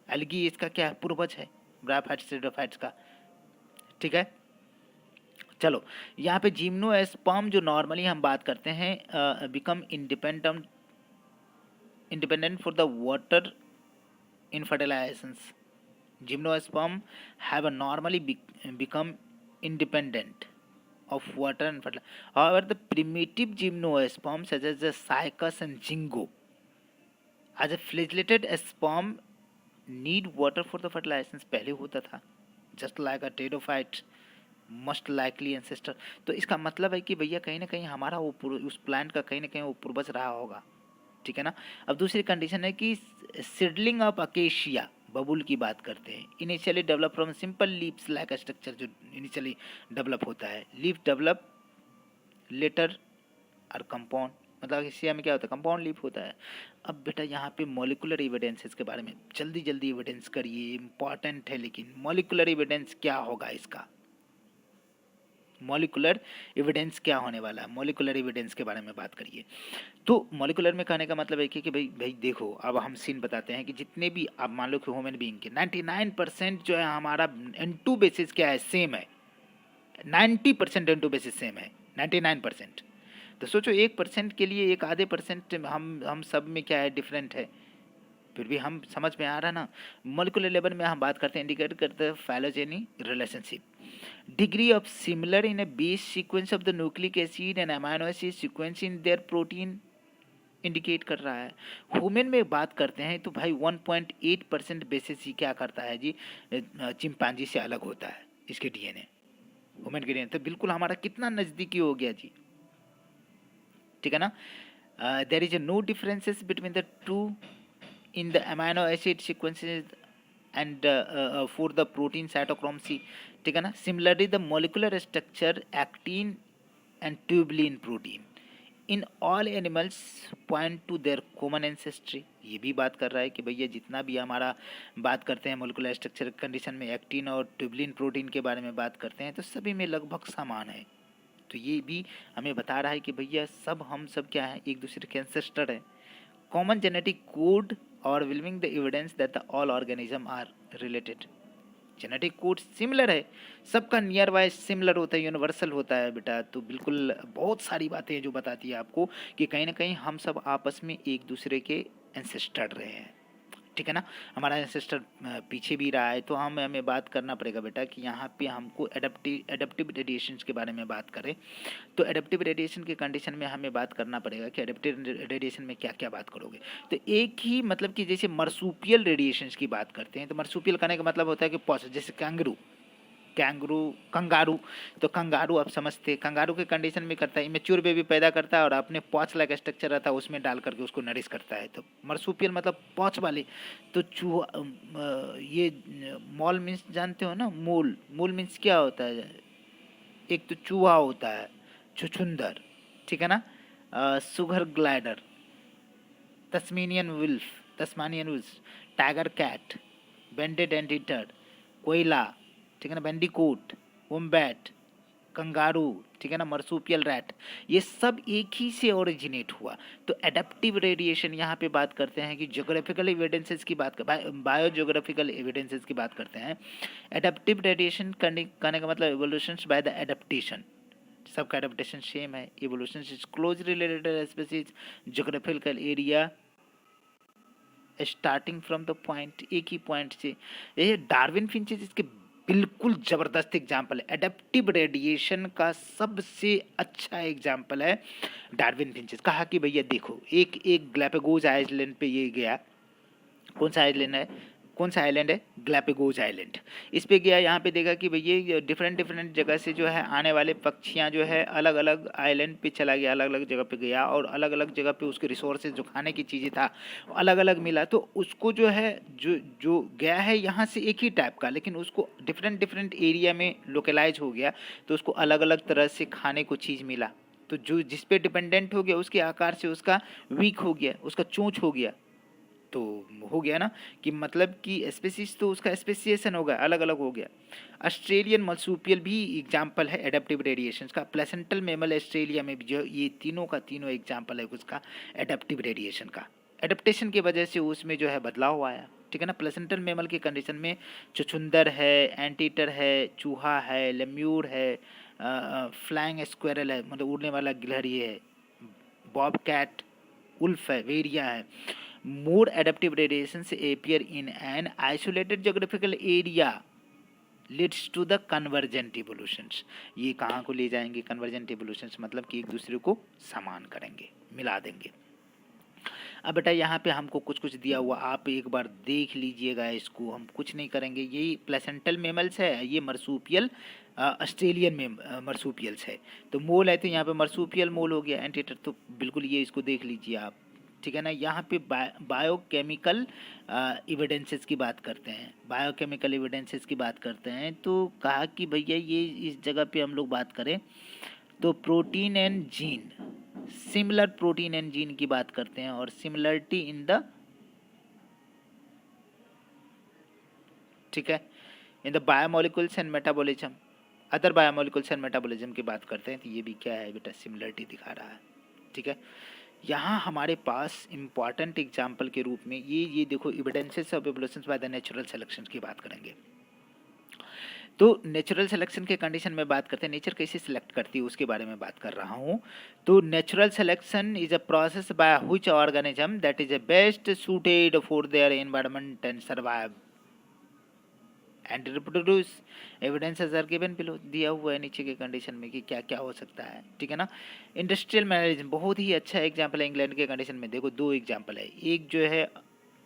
अलगी इसका क्या है, पूर्वज है ब्राफाइट्स टेडोफाइट्स का, ठीक है। चलो, यहाँ पे जिम्नोस्पर्म जो नॉर्मली हम बात करते हैं become independent for the water in fertilizations. Gymnosperm have a normally become independent of water and fertilizer. However, the primitive gymnosperm such as the cycas and zingo, as a flagellated sperm need water for the fertilization पहले होता था, just like a pteridophyte most likely ancestor. तो इसका मतलब है कि भैया कहीं ना कहीं हमारा वो उस प्लांट का कहीं ना कहीं वो पूर्वज रहा होगा, ठीक है ना। अब दूसरी कंडीशन है कि सीडलिंग ऑफ अकेशिया बबुल की बात करते हैं, initially develop from simple leaves like structure, जो इनिशियली डेवलप होता है, लीफ डेवलप लेटर और कंपाउंड, मतलब एशिया में क्या होता है, कंपाउंड लीफ होता है। अब बेटा यहाँ पे मॉलिकुलर एविडेंसेस के बारे में जल्दी जल्दी एविडेंस करिए, इंपॉर्टेंट है। लेकिन मॉलिकुलर एविडेंस क्या होगा इसका, मॉलिकुलर एविडेंस क्या होने वाला है, मॉलिकुलर एविडेंस के बारे में बात करिए। तो मॉलिकुलर में कहने का मतलब है कि भाई देखो, अब हम सीन बताते हैं कि जितने भी आप मान लो कि ह्यूमन बीइंग के 99% जो है हमारा N2 बेसिस क्या है, सेम है। 90% N2 बेसिस सेम है, 99%। तो सोचो 1% के लिए एक आधे परसेंट हम सब में क्या है, डिफरेंट है। फिर भी हम समझ में आ रहा ना। मॉलिकुलर लेवल में हम बात करते हैं, इंडिकेट करते हैं phylogeny relationship, degree of similar in A base sequence of the nucleic acid and amino acid sequence in their protein indicate कर रहा है। ह्यूमन में बात करते हैं तो भाई 1.8% बेसिस ही क्या करता है जी, चिंपांजी से अलग होता है इसके डीएनए, ह्यूमन के डीएनए। तो बिल्कुल हमारा कितना नज़दीकी हो गया जी, ठीक है ना। There is no differences between the two in the amino acid sequences and for the protein cytochrome C, ठीक है ना। Similarly the molecular structure actin and tubulin protein in all animals point to their common ancestry। ये भी बात कर रहा है कि भैया जितना भी हमारा बात करते हैं मोलिकुलर स्ट्रक्चर कंडीशन में एक्टिन और ट्यूबुलिन प्रोटीन के बारे में बात करते हैं तो सभी में लगभग समान है। तो ये भी हमें बता रहा है कि भैया हम सब क्या है, एक दूसरे के एंसेस्टर है। कॉमन जेनेटिक कोड और involving the evidence that the all organism are related. Genetic code similar है, सबका नियर बाय सिमिलर होता है, यूनिवर्सल होता है बेटा। तो बिल्कुल बहुत सारी बातें हैं जो बताती है आपको कि कहीं ना कहीं हम सब आपस में एक दूसरे के एंसेस्टर रहे हैं, ठीक है ना। हमारा एंसेस्टर पीछे भी रहा है। तो हमें बात करना पड़ेगा बेटा कि यहाँ पे हमको एडेप्टिव रेडिएशन के बारे में बात करें तो एडेप्टिव रेडिएशन के कंडीशन में हमें बात करना पड़ेगा कि एडेप्टिव रेडिएशन में क्या क्या बात करोगे। तो एक ही मतलब कि जैसे मर्सूपियल रेडिएशन की बात करते हैं तो मर्सूपियल कहने का मतलब होता है कि जैसे कंगारू तो कंगारू आप समझते हैं, कंगारू के कंडीशन में करता है, इमेच्योर बेबी पैदा करता है और अपने पॉच लाइक स्ट्रक्चर रहता है उसमें डाल करके उसको नरिश करता है। तो मर्सूपियल मतलब पॉच वाले। तो चूहा, ये मॉल मीन्स जानते हो ना, मूल मीन्स क्या होता है, एक तो चूहा होता है, छुछुंदर, ठीक है ना, sugar glider, Tasmanian wolf, tiger cat, banded anteater, koala, ठीक है ना, बैंडिकूट, वोम्बैट, कंगारू, ठीक है ना, मर्सूपियल रैट, ये सब एक ही से ओरिजिनेट हुआ। तो एडेप्टिव रेडिएशन यहाँ पे बात करते हैं कि ज्योग्राफिकल एविडेंसेस की बात बायोजियोग्राफिकल एविडेंसेस की बात करते हैं। एडेप्टिव रेडिएशन करने का मतलब एवोल्यूशन बाय द एडेप्टेशन, सबका एडेप्टेशन सेम है। Evolution is close related species geographical area starting from the point, एक ही पॉइंट से। ये डार्विन फिंचेस इसके बिल्कुल ज़बरदस्त एग्जाम्पल है, एडेप्टिव रेडिएशन का सबसे अच्छा एग्जाम्पल है डार्विन फिंचेस। कहा कि भैया देखो एक ग्लैपेगोस आइलैंड पे ये गया, कौन सा आइलैंड है, ग्लैपेगोस आइलैंड। इस पे गया, यहाँ पे देखा कि भैया डिफरेंट जगह से जो है आने वाले पक्षियाँ जो है अलग अलग आइलैंड पे चला गया, अलग अलग जगह पे गया और अलग अलग जगह पे उसके रिसोर्सेज जो खाने की चीज़ें था अलग अलग मिला। तो उसको जो है जो गया है यहाँ से एक ही टाइप का, लेकिन उसको डिफरेंट एरिया में लोकलाइज हो गया तो उसको अलग अलग तरह से खाने को चीज़ मिला। तो जो जिस पे डिपेंडेंट हो गया उसके आकार से उसका वीक हो गया, उसका चोंच हो गया। तो हो गया ना कि मतलब कि स्पेसीज तो उसका स्पेसिएशन होगा, अलग अलग हो गया। ऑस्ट्रेलियन मर्सूपियल भी एग्जाम्पल है एडेप्टिव रेडिएशन का। प्लेसेंटल मेमल ऑस्ट्रेलिया में भी जो ये तीनों का तीनों एग्जाम्पल है उसका एडेप्टिव रेडिएशन का। एडेप्टेशन की वजह से उसमें जो है बदलाव आया, ठीक है ना। प्लेसेंटल मेमल के कंडीशन में चुचुंदर है, एंटीटर है, चूहा है, लेम्यूर है, फ्लाइंग स्क्वेरल है, मतलब उड़ने वाला गिलहरी है, बॉब कैट उल्फ है, वेरिया है। More adaptive radiations appear in an isolated geographical area leads to the convergent evolutions. ये कहाँ को ले जाएंगे कन्वर्जेंट इवोल्यूशंस, मतलब कि एक दूसरे को समान करेंगे, मिला देंगे। अब बेटा यहाँ पे हमको कुछ कुछ दिया हुआ, आप एक बार देख लीजिएगा इसको, हम कुछ नहीं करेंगे। ये प्लेसेंटल मेमल्स है, ये मर्सूपियल ऑस्ट्रेलियन में मर्सूपियल्स है। तो मोल है तो यहाँ पे मर्सूपियल मोल हो गया, एंटीटर तो बिल्कुल ये इसको देख लीजिए आप, ठीक है ना। यहाँ पे बायोकेमिकल एविडेंसेस की बात करते हैं, बायोकेमिकल एविडेंसेस की बात करते हैं। तो कहा कि भैया ये इस जगह पे हम लोग बात करें तो protein and gene, similar protein and gene की बात करते हैं, और सिमिलरिटी इन द, ठीक है, in the biomolecules and metabolism, other biomolecules and metabolism की बात करते हैं। तो ये भी क्या है बेटा, सिमिलरिटी दिखा रहा है, ठीक है। यहाँ हमारे पास इम्पॉर्टेंट एग्जाम्पल के रूप में ये देखो, evidences of evolution by the natural selection की बात करेंगे। तो नेचुरल सिलेक्शन के कंडीशन में बात करते हैं, नेचर कैसे सिलेक्ट करती है उसके बारे में बात कर रहा हूँ। तो natural selection is a process by which organism that is best suited for their environment and survive and reproduce. Evidences are given below, दिया हुआ है नीचे के कंडीशन में कि क्या क्या हो सकता है, ठीक है ना। इंडस्ट्रियल मैनेजमेंट बहुत ही अच्छा एग्जाम्पल है इंग्लैंड के कंडीशन में। देखो दो एग्जाम्पल है, एक जो है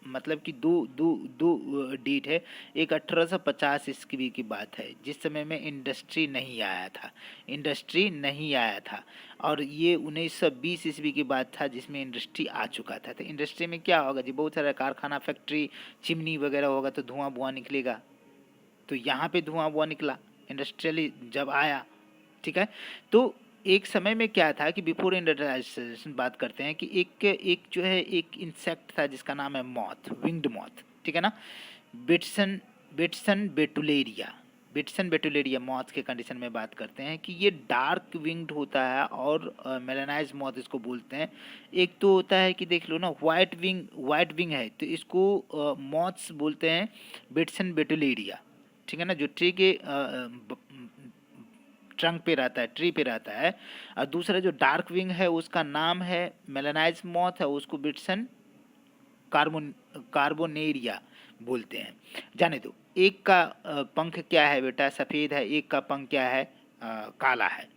मतलब कि दो दो दो डेट है। एक 1850 ईस्वी की बात है, जिस समय में इंडस्ट्री नहीं आया था, इंडस्ट्री नहीं आया था। और ये 1920 ईस्वी की बात था जिसमें इंडस्ट्री आ चुका था। तो इंडस्ट्री में क्या होगा जी, बहुत सारा कारखाना, फैक्ट्री, चिमनी वगैरह होगा तो धुआं बुआं निकलेगा। तो यहाँ पे धुआं बुआं निकला इंडस्ट्रियली जब आया, ठीक है। तो एक समय में क्या था कि बिफोर इंडस्ट्रियलाइजेशन बात करते हैं कि एक जो है एक इंसेक्ट था जिसका नाम है मॉथ, विंग्ड मॉथ, ठीक है ना। बिट्सन बिट्सन बेटुलेरिया, बिट्सन बेटुलेरिया मॉथ के कंडीशन में बात करते हैं कि ये डार्क विंग्ड होता है और मेलानाइज मॉथ इसको बोलते हैं। एक तो होता है कि देख लो ना वाइट विंग है, तो इसको मॉथ्स बोलते हैं बिट्सन बेटुलेरिया, ठीक है ना, जो ट्री के ट्रंक पे रहता है, ट्री पे रहता है। और दूसरा जो डार्क विंग है उसका नाम है मेलानाइज मॉथ है, उसको बिट्सन कार्बोनेरिया बोलते हैं। जाने दो, एक का पंख क्या है बेटा, सफ़ेद है, एक का पंख क्या है, काला है,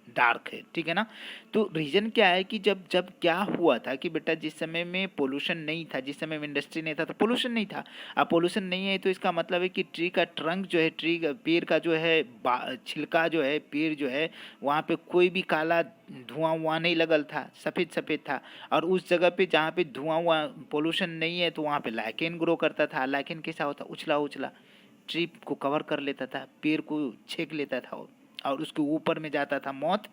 डार्क है, ठीक है ना। तो रीज़न क्या है कि जब जब क्या हुआ था कि बेटा जिस समय में पोल्यूशन नहीं था, जिस समय में इंडस्ट्री नहीं था तो पोल्यूशन नहीं था। अब पोल्यूशन नहीं है तो इसका मतलब है कि ट्री का ट्रंक जो है, ट्री का पेड़ का जो है छिलका जो है, पेड़ जो है, वहाँ पे कोई भी काला धुआं वुआं नहीं लगल था, सफ़ेद सफ़ेद था। और उस जगह पे जहाँ पे धुआं वुआं पोल्यूशन नहीं है तो वहाँ पे लाइकेन ग्रो करता था। लाइकेन कैसा होता, उछला उछला, ट्री को कवर कर लेता था, पेड़ को छेक लेता था, और उसके ऊपर में जाता था मौत,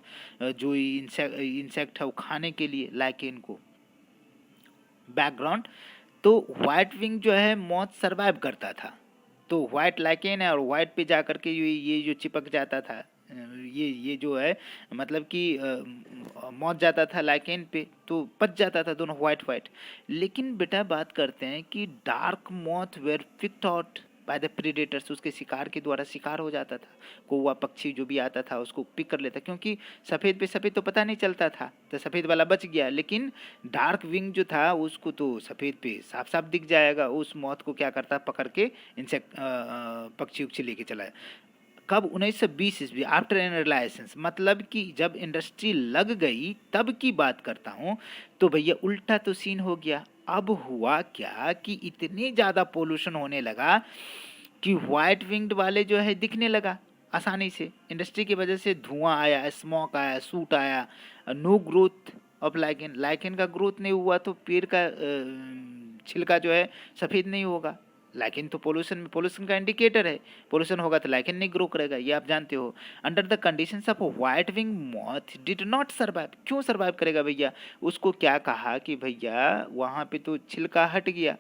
जो इंसेक्ट है वो खाने के लिए लाइकेन को। बैकग्राउंड, तो वाइट विंग जो है मौत सरवाइव करता था, तो वाइट लाइकेन है और वाइट पे जा कर के ये जो चिपक जाता था, ये जो है मतलब कि मौत जाता था लाइकेन पे तो पच जाता था दोनों वाइट वाइट। लेकिन बेटा बात करते हैं कि dark moth were picked out by the predators, उसके शिकार के द्वारा शिकार हो जाता था। कौवा पक्षी जो भी आता था उसको पिक कर लेता, क्योंकि सफ़ेद पे सफ़ेद तो पता नहीं चलता था, तो सफ़ेद वाला बच गया। लेकिन डार्क विंग जो था उसको तो सफ़ेद पे साफ साफ दिख जाएगा, उस मौत को क्या करता, पकड़ के इंसेक्ट पक्षी उक्षी लेके चला। कब, 1920 ईस्वी, आफ्टर एनलाइसेंस, मतलब कि जब इंडस्ट्री लग गई तब की बात करता हूँ। तो भैया उल्टा तो सीन हो गया। अब हुआ क्या कि इतने ज़्यादा पोल्यूशन होने लगा कि वाइट विंग्ड वाले जो है दिखने लगा आसानी से। इंडस्ट्री की वजह से धुआं आया, स्मोक आया, सूट आया, no growth of lichen, lichen का ग्रोथ नहीं हुआ तो पेड़ का छिलका जो है सफ़ेद नहीं होगा। लाइकेन तो पोल्यूशन का इंडिकेटर है, पोल्यूशन होगा तो लाइकेन नहीं ग्रो करेगा, ये आप जानते हो। Under the conditions of white wing moth did not survive, क्यों सर्वाइव करेगा भैया, उसको क्या कहा कि भैया वहाँ पे तो छिलका हट गया,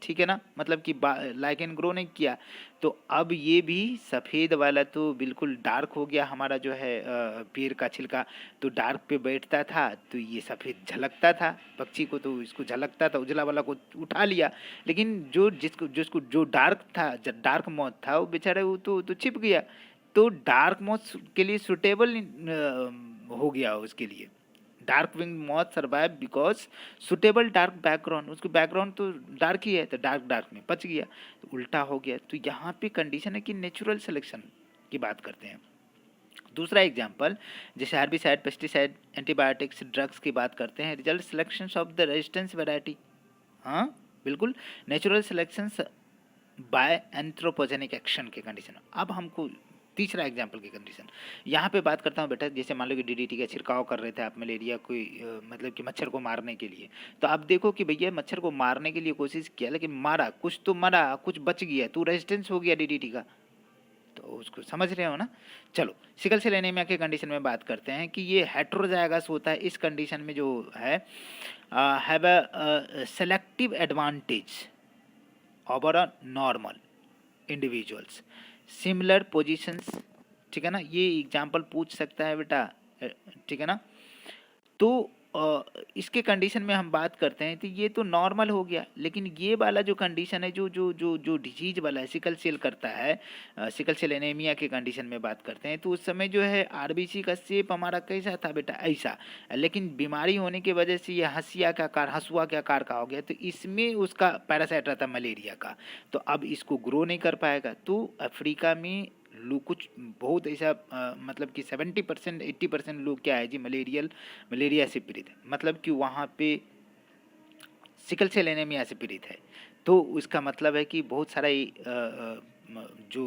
ठीक है ना, मतलब कि लाइकेन ग्रो नहीं किया। तो अब ये भी सफ़ेद वाला तो बिल्कुल डार्क हो गया हमारा जो है पेड़ का छिलका, तो डार्क पे बैठता था तो ये सफ़ेद झलकता था पक्षी को, तो इसको झलकता था, उजला वाला को उठा लिया। लेकिन जो जिसको जिसको जो डार्क था, जो डार्क मौत था वो बेचारा वो तो छिप गया, तो डार्क मॉथ के लिए सुटेबल हो गया उसके लिए। Dark wing moth survive because suitable dark background, उसकी बैकग्राउंड तो डार्क ही है तो डार्क डार्क में बच गया, तो उल्टा हो गया। तो यहाँ पे कंडीशन है कि नेचुरल सिलेक्शन की बात करते हैं। दूसरा एग्जाम्पल जैसे हर्बिसाइड, पेस्टिसाइड, एंटीबायोटिक्स, ड्रग्स की बात करते हैं, result selection of the resistance variety. हाँ बिल्कुल, natural selection bye anthropogenic action के कंडीशन। अब हमको तीसरा एग्जाम्पल की कंडीशन यहाँ पे बात करता हूँ बेटा। जैसे मान लो कि डीडीटी का छिड़काव कर रहे थे आप मलेरिया कोई मतलब कि मच्छर को मारने के लिए, तो आप देखो कि भैया मच्छर को मारने के लिए कोशिश किया लेकिन मारा, कुछ तो मरा कुछ बच गया, तो रेजिस्टेंस हो गया डीडीटी का, तो उसको समझ रहे हो ना। चलो सिकल सेल एनीमिया के कंडीशन में बात करते हैं कि ये हेट्रोजाइगस होता है। इस कंडीशन में जो है have a selective advantage over a normal individuals, similar positions, ठीक है ना। ये एग्जाम्पल पूछ सकता है बेटा, ठीक है ना। तो इसके कंडीशन में हम बात करते हैं तो ये तो नॉर्मल हो गया, लेकिन ये वाला जो कंडीशन है जो जो जो जो डिजीज वाला है सिकल सेल करता है, सिकल सेल एनीमिया के कंडीशन में बात करते हैं, तो उस समय जो है आरबीसी का शेप हमारा कैसा था बेटा, ऐसा, लेकिन बीमारी होने की वजह से ये हंसिया के आकार, हंसुआ के आकार का हो गया, तो इसमें उसका पैरासाइट रहता मलेरिया का, तो अब इसको ग्रो नहीं कर पाएगा। तो अफ्रीका में लोग कुछ बहुत ऐसा मतलब कि 70% 80% लोग क्या है जी मलेरिया से पीड़ित है, मतलब कि वहाँ पे सिकल सेल एनीमिया से पीड़ित है। तो उसका मतलब है कि बहुत सारा जो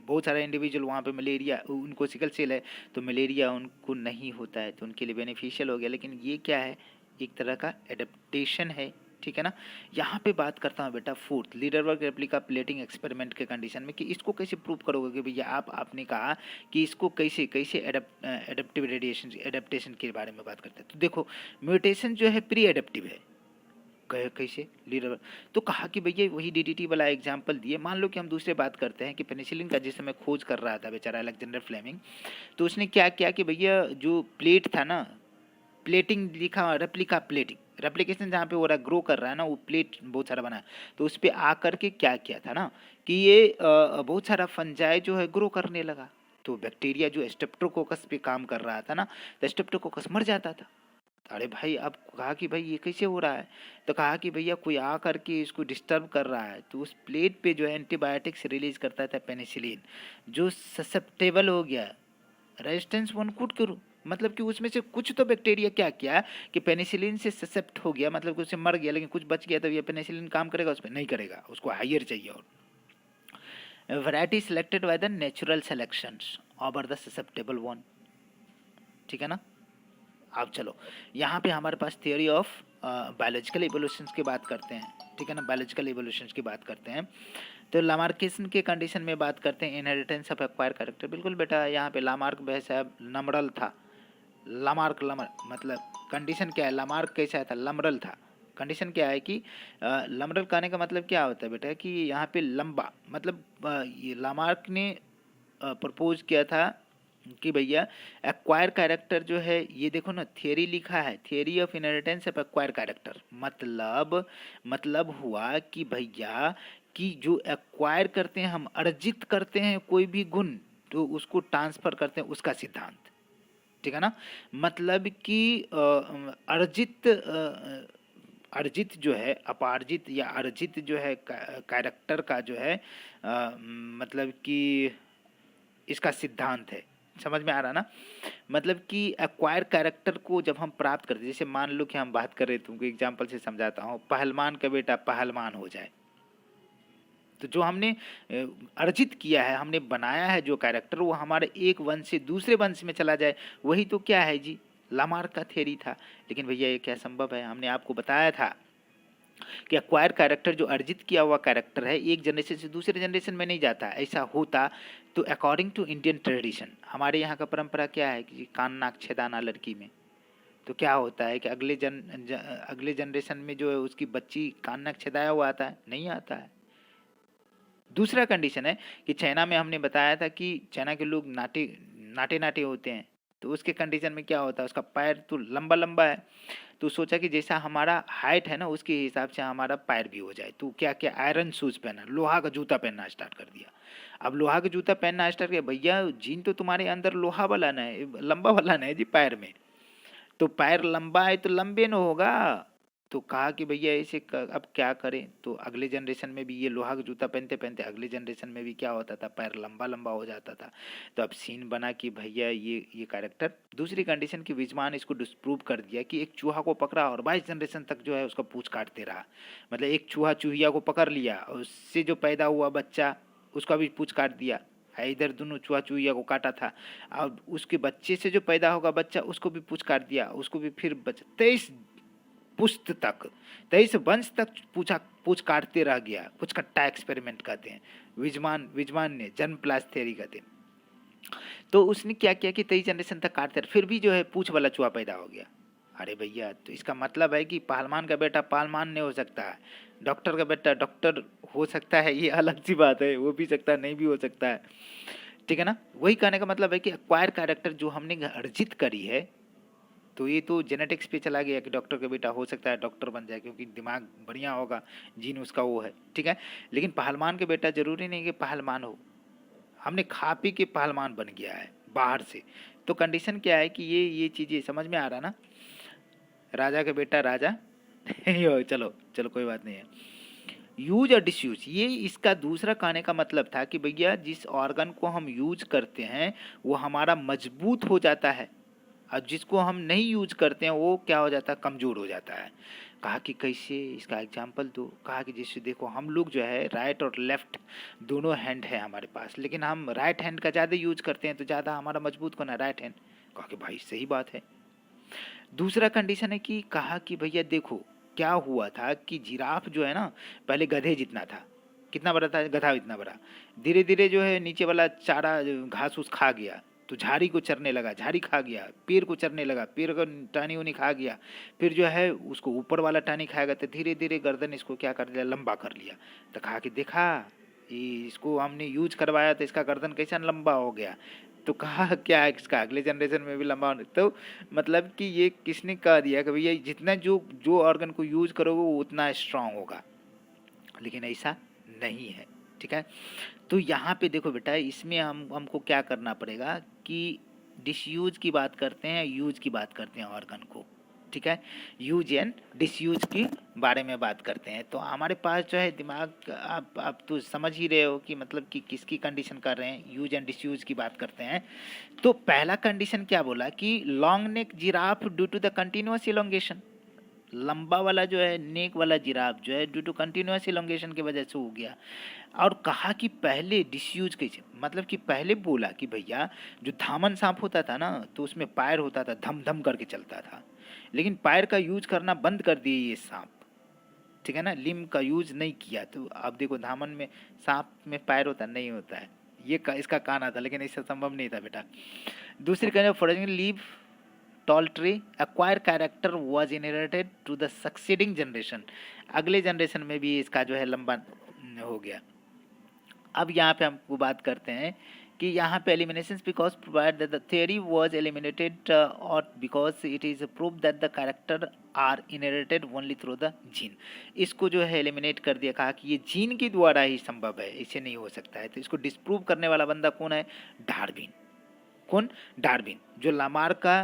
बहुत सारा इंडिविजुअल वहाँ पे मलेरिया, उनको सिकल सेल है तो मलेरिया उनको नहीं होता है, तो उनके लिए बेनिफिशियल हो गया। लेकिन ये क्या है, एक तरह का एडेप्टेशन है, ठीक है ना। यहाँ पे बात करता हूँ बेटा fourth Lederberg replica plating experiment के कंडीशन में कि इसको कैसे प्रूव करोगे कि भैया आपने कहा कि इसको कैसे कैसे एडेप्टिव रेडिएशन एडेप्टेशन के बारे में बात करते हैं। तो देखो म्यूटेशन जो है प्री एडेप्टिव है, कैसे लीडर, तो कहा कि भैया वही डीडीटी वाला एग्जांपल दिए। मान लो कि हम दूसरे बात करते हैं कि पेनिसिलिन का जिस समय खोज कर रहा था बेचारा अलेक्जेंडर फ्लेमिंग, तो उसने क्या किया कि भैया जो प्लेट था ना, प्लेटिंग लिखा रेप्लिका प्लेटिंग, रेप्लिकेशन जहाँ पे हो रहा ग्रो कर रहा है ना, वो प्लेट बहुत सारा बना है, तो उस पर आकर के क्या किया था ना कि ये बहुत सारा फंजाई जो है ग्रो करने लगा। तो बैक्टीरिया जो स्ट्रेप्टोकोकस पे काम कर रहा था ना, तो स्ट्रेप्टोकोकस मर जाता था। अरे भाई, अब कहा कि भाई ये कैसे हो रहा है, तो कहा कि भैया कोई आ करके इसको डिस्टर्ब कर रहा है, तो उस प्लेट पे जो है एंटीबायोटिक्स रिलीज करता था पेनिसिलिन, जो ससेप्टेबल हो गया रेजिस्टेंस वन कुड करूँ, मतलब कि उसमें से कुछ तो बैक्टीरिया क्या किया कि पेनिसिलिन से ससेप्ट हो गया, मतलब कि उससे मर गया, लेकिन कुछ बच गया, तो ये पेनिसिलिन काम करेगा उस पर नहीं करेगा, उसको हायर चाहिए। और variety selected by the natural selections over the susceptible one, ठीक है ना। अब चलो यहाँ पे हमारे पास थियोरी ऑफ बायोलॉजिकल इवोल्यूशंस की बात करते हैं, ठीक है ना, बायोलॉजिकल इवोल्यूशंस की बात करते हैं। तो लामार्किसन के कंडीशन में बात करते हैं इनहेरिटेंस ऑफ एक्वायर कैरेक्टर। बिल्कुल बेटा, यहाँ पे लामार्क भाई साहब नमरल था, लामार्क लमर मतलब कंडीशन क्या है, लामार्क कैसा था, लमरल था। कंडीशन क्या है कि लमरल कहने का मतलब क्या होता है बेटा कि यहाँ पे लंबा, मतलब ये लामार्क ने प्रपोज किया था कि भैया एक्वायर कैरेक्टर जो है, ये देखो ना थियरी लिखा है, theory of inheritance of acquire character, मतलब हुआ कि भैया कि जो एक्वायर करते हैं हम, अर्जित करते हैं कोई भी गुण, तो उसको ट्रांसफर करते हैं, उसका सिद्धांत, ठीक है ना। मतलब कि अर्जित जो है, अपार्जित या अर्जित जो है कैरेक्टर का जो है मतलब कि इसका सिद्धांत है। समझ में आ रहा ना, मतलब कि एक्वायर कैरेक्टर को जब हम प्राप्त करते हैं, जैसे मान लो कि हम बात कर रहे, तुमको एग्जांपल से समझाता हूँ, पहलवान का बेटा पहलवान हो जाए, तो जो हमने अर्जित किया है, हमने बनाया है जो कैरेक्टर, वो हमारे एक वंश से दूसरे वंश में चला जाए, वही तो क्या है जी, लामार्क का थ्योरी था। लेकिन भैया ये क्या संभव है, हमने आपको बताया था कि एक्वायर कैरेक्टर जो अर्जित किया हुआ कैरेक्टर है, एक जनरेशन से दूसरे जनरेशन में नहीं जाता। ऐसा होता तो अकॉर्डिंग टू इंडियन ट्रेडिशन, हमारे यहाँ का परंपरा क्या है कि कान नाक छेदाना लड़की में, तो क्या होता है कि अगले जनरेशन में जो है उसकी बच्ची कान नाक छेदाया हुआ आता है, नहीं आता है। दूसरा कंडीशन है कि चाइना में हमने बताया था कि चाइना के लोग नाटे नाटे होते हैं, तो उसके कंडीशन में क्या होता है, उसका पैर तो लंबा लंबा है, तो सोचा कि जैसा हमारा हाइट है ना उसके हिसाब से हमारा पैर भी हो जाए। तो क्या क्या आयरन शूज पहना, लोहा का जूता पहनना स्टार्ट कर दिया। अब लोहा का जूता पहनना स्टार्ट किया, भैया जीन तो तुम्हारे अंदर लोहा वाला ना है, लंबा वाला ना है जी पैर में, तो पैर लंबा है तो लंबे न होगा। तो कहा कि भैया ऐसे अब क्या करें। तो अगले जनरेशन में भी ये लोहा का जूता पहनते पहनते अगले जनरेशन में भी क्या होता था, पैर लंबा लंबा हो जाता था। तो अब सीन बना कि भैया ये कैरेक्टर दूसरी कंडीशन की विजमान इसको डिस्प्रूव कर दिया कि एक चूहा को पकड़ा और 22 जनरेशन तक जो है उसका पूंछ काटते रहा। मतलब एक चूहा चूहिया को पकड़ लिया और उससे जो पैदा हुआ बच्चा उसका भी पूंछ काट दिया है, इधर दोनों चूहा चूहिया को काटा था। अब उसके बच्चे से जो पैदा होगा बच्चा उसको भी पूछ काट दिया, उसको भी फिर 23 पुश्त तक 23 वंश तक पूछ काटते रह गया। पूछ कट्टा एक्सपेरिमेंट कहते हैं, विजमान ने जन्म प्लास थ्योरी कहते हैं। तो उसने क्या किया कि 23 जनरेशन तक काटते रहे, फिर भी जो है पूछ वाला चूहा पैदा हो गया। अरे भैया तो इसका मतलब है कि पहलवान का बेटा पहलवान नहीं हो सकता है, डॉक्टर का बेटा डॉक्टर हो सकता है, ये अलग सी बात है, वो भी सकता है नहीं भी हो सकता है, ठीक है ना। वही कहने का मतलब है कि एक्वायर कैरेक्टर जो हमने अर्जित करी है, तो ये तो जेनेटिक्स पे चला गया कि डॉक्टर का बेटा हो सकता है डॉक्टर बन जाए क्योंकि दिमाग बढ़िया होगा, जीन उसका वो है, ठीक है। लेकिन पहलवान के बेटा जरूरी नहीं कि पहलवान हो, हमने खा पी के पहलवान बन गया है बाहर से। तो कंडीशन क्या है कि ये चीज़ें समझ में आ रहा ना, राजा का बेटा राजा चलो चलो कोई बात नहीं है। यूज और डिसयूज, ये इसका दूसरा कहने का मतलब था कि भैया जिस ऑर्गन को हम यूज करते हैं वो हमारा मजबूत हो जाता है, और जिसको हम नहीं यूज करते हैं वो क्या हो जाता है, कमज़ोर हो जाता है। कहा कि कैसे, इसका एग्जाम्पल दो। कहा कि जैसे देखो हम लोग जो है राइट और लेफ्ट दोनों हैंड है हमारे पास, लेकिन हम राइट हैंड का ज़्यादा यूज करते हैं तो ज़्यादा हमारा मजबूत कौन है, राइट हैंड। कहा कि भाई सही बात है। दूसरा कंडीशन है कि कहा कि भैया देखो क्या हुआ था कि जिराफ जो है ना पहले गधे जितना था, कितना बड़ा था, गधा इतना बड़ा। धीरे धीरे जो है नीचे वाला चारा घास उस खा गया, तो झाड़ी को चरने लगा, झाड़ी खा गया, पेड़ को चरने लगा, पेड़ को टानी उनी खा गया, फिर जो है उसको ऊपर वाला टानी खाएगा, तो धीरे धीरे गर्दन इसको क्या कर लिया, लंबा कर लिया। तो कहा कि देखा इसको हमने यूज करवाया तो इसका गर्दन कैसा लंबा हो गया। तो कहा क्या है इसका अगले जनरेशन में भी लंबा होने, तो मतलब कि ये किसने कह दिया कि भैया जितना जो जो ऑर्गन को यूज करोगे वो उतना स्ट्रांग होगा, लेकिन ऐसा नहीं है, ठीक है। तो यहाँ पे देखो बेटा इसमें हमको क्या करना पड़ेगा कि डिसयूज की बात करते हैं, यूज की बात करते हैं ऑर्गन को, ठीक है। यूज एंड डिसयूज के बारे में बात करते हैं। तो हमारे पास जो है दिमाग, आप तो समझ ही रहे हो कि मतलब कि किसकी कंडीशन कर रहे हैं, यूज एंड डिसयूज की बात करते हैं। तो पहला कंडीशन क्या बोला कि long neck giraffe due to the continuous elongation, लंबा वाला जो है नेक वाला जिराफ जो है ड्यू टू कंटिन्यूअस इलोंगेशन की वजह से हो गया। और कहा कि पहले डिसयूज कैसे, मतलब कि पहले बोला कि भैया जो धामन सांप होता था ना तो उसमें पैर होता था, धम धम करके चलता था, लेकिन पैर का यूज करना बंद कर दिए ये सांप, ठीक है ना, लिम का यूज नहीं किया। तो अब देखो धामन में सांप में पैर होता नहीं होता है, इसका कहना था, लेकिन इससे संभव नहीं था बेटा। दूसरी कहने foraging leave tall tree acquire character was inherited to the succeeding generation, अगले जनरेशन में भी इसका जो है लंबा हो गया। अब यहाँ पे हमको बात करते हैं कि यहाँ पे elimination because provide that the theory was eliminated और because it is prove that the character are inherited only through the gene, इसको जो है एलिमिनेट कर दिया। कहा कि ये जीन के द्वारा ही संभव है, इसे नहीं हो सकता है। तो इसको डिस्प्रूव करने वाला बंदा कौन है, डार्विन। कौन, डार्विन, जो लामार का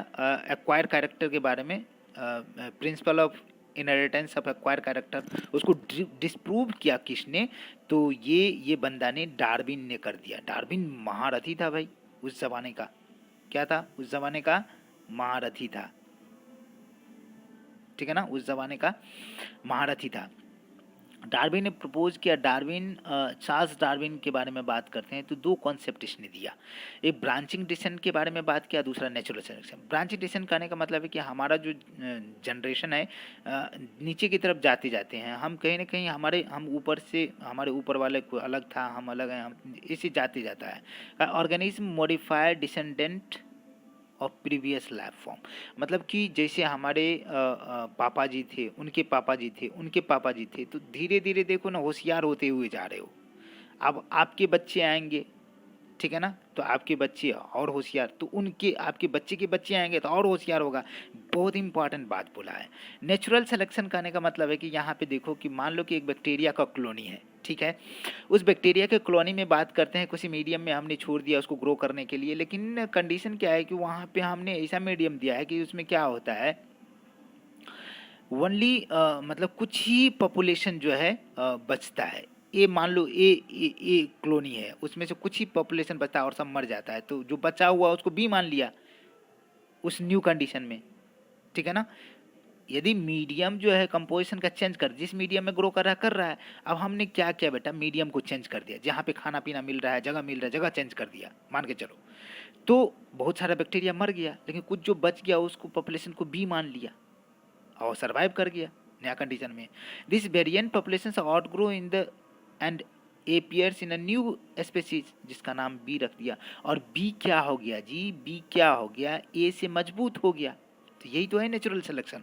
एक्वायर कैरेक्टर के बारे में principle of inheritance of acquire character उसको डिस्प्रूव किया किसने, तो ये बंदा ने, डार्विन ने कर दिया। डार्विन महारथी था भाई उस जमाने का, क्या था उस जमाने का, महारथी था, ठीक है ना, उस जमाने का महारथी था। डार्विन ने प्रपोज किया, चार्ल्स डार्विन के बारे में बात करते हैं तो दो कॉन्सेप्ट इसने दिया, एक ब्रांचिंग डिसेंट के बारे में बात किया, दूसरा नेचुरल सिलेक्शन। ब्रांचिंग डिसेंट कहने का मतलब है कि हमारा जो जनरेशन है नीचे की तरफ जाते जाते हैं, हम कहीं ना कहीं हम ऊपर से, हमारे ऊपर वाले को अलग था, हम अलग हैं, हम इसे जाते जाता है। Organism modified descendant of previous life form, मतलब कि जैसे हमारे पापा जी थे, उनके पापा जी थे, उनके पापा जी थे, तो धीरे धीरे देखो ना होशियार होते हुए जा रहे हो। अब आपके बच्चे आएंगे, ठीक है ना, तो आपके बच्चे और होशियार, तो उनके आपके बच्चे के बच्चे आएंगे तो और होशियार होगा। बहुत इंपॉर्टेंट बात बोला है। नेचुरल सिलेक्शन कहने का मतलब है कि यहाँ पे देखो कि मान लो कि एक बैक्टीरिया का कॉलोनी है, ठीक है। उस बैक्टीरिया के कॉलोनी में बात करते हैं, किसी मीडियम में हमने छोड़ दिया उसको ग्रो करने के लिए, लेकिन कंडीशन क्या है कि वहाँ पे हमने ऐसा मीडियम दिया है कि उसमें क्या होता है, ओनली मतलब कुछ ही पॉपुलेशन जो है बचता है। ये मान लो ए कॉलोनी है, उसमें से कुछ ही पॉपुलेशन बचता है और सब मर जाता है, तो जो बचा हुआ उसको बी मान लिया उस न्यू कंडीशन में, ठीक है ना। यदि मीडियम जो है कंपोजिशन का चेंज कर, जिस मीडियम में ग्रो कर रहा है, अब हमने क्या किया बेटा, मीडियम को चेंज कर दिया, जहाँ पे खाना पीना मिल रहा है, जगह मिल रहा है, जगह चेंज कर दिया मान के चलो, तो बहुत सारा बैक्टीरिया मर गया, लेकिन कुछ जो बच गया उसको पॉपुलेशन को बी मान लिया और सर्वाइव कर गया नया कंडीशन में। This variant population out grow in the end appears in a new species, जिसका नाम बी रख दिया। और बी क्या हो गया जी, बी क्या हो गया, ए से मजबूत हो गया। तो यही तो है नेचुरल सिलेक्शन,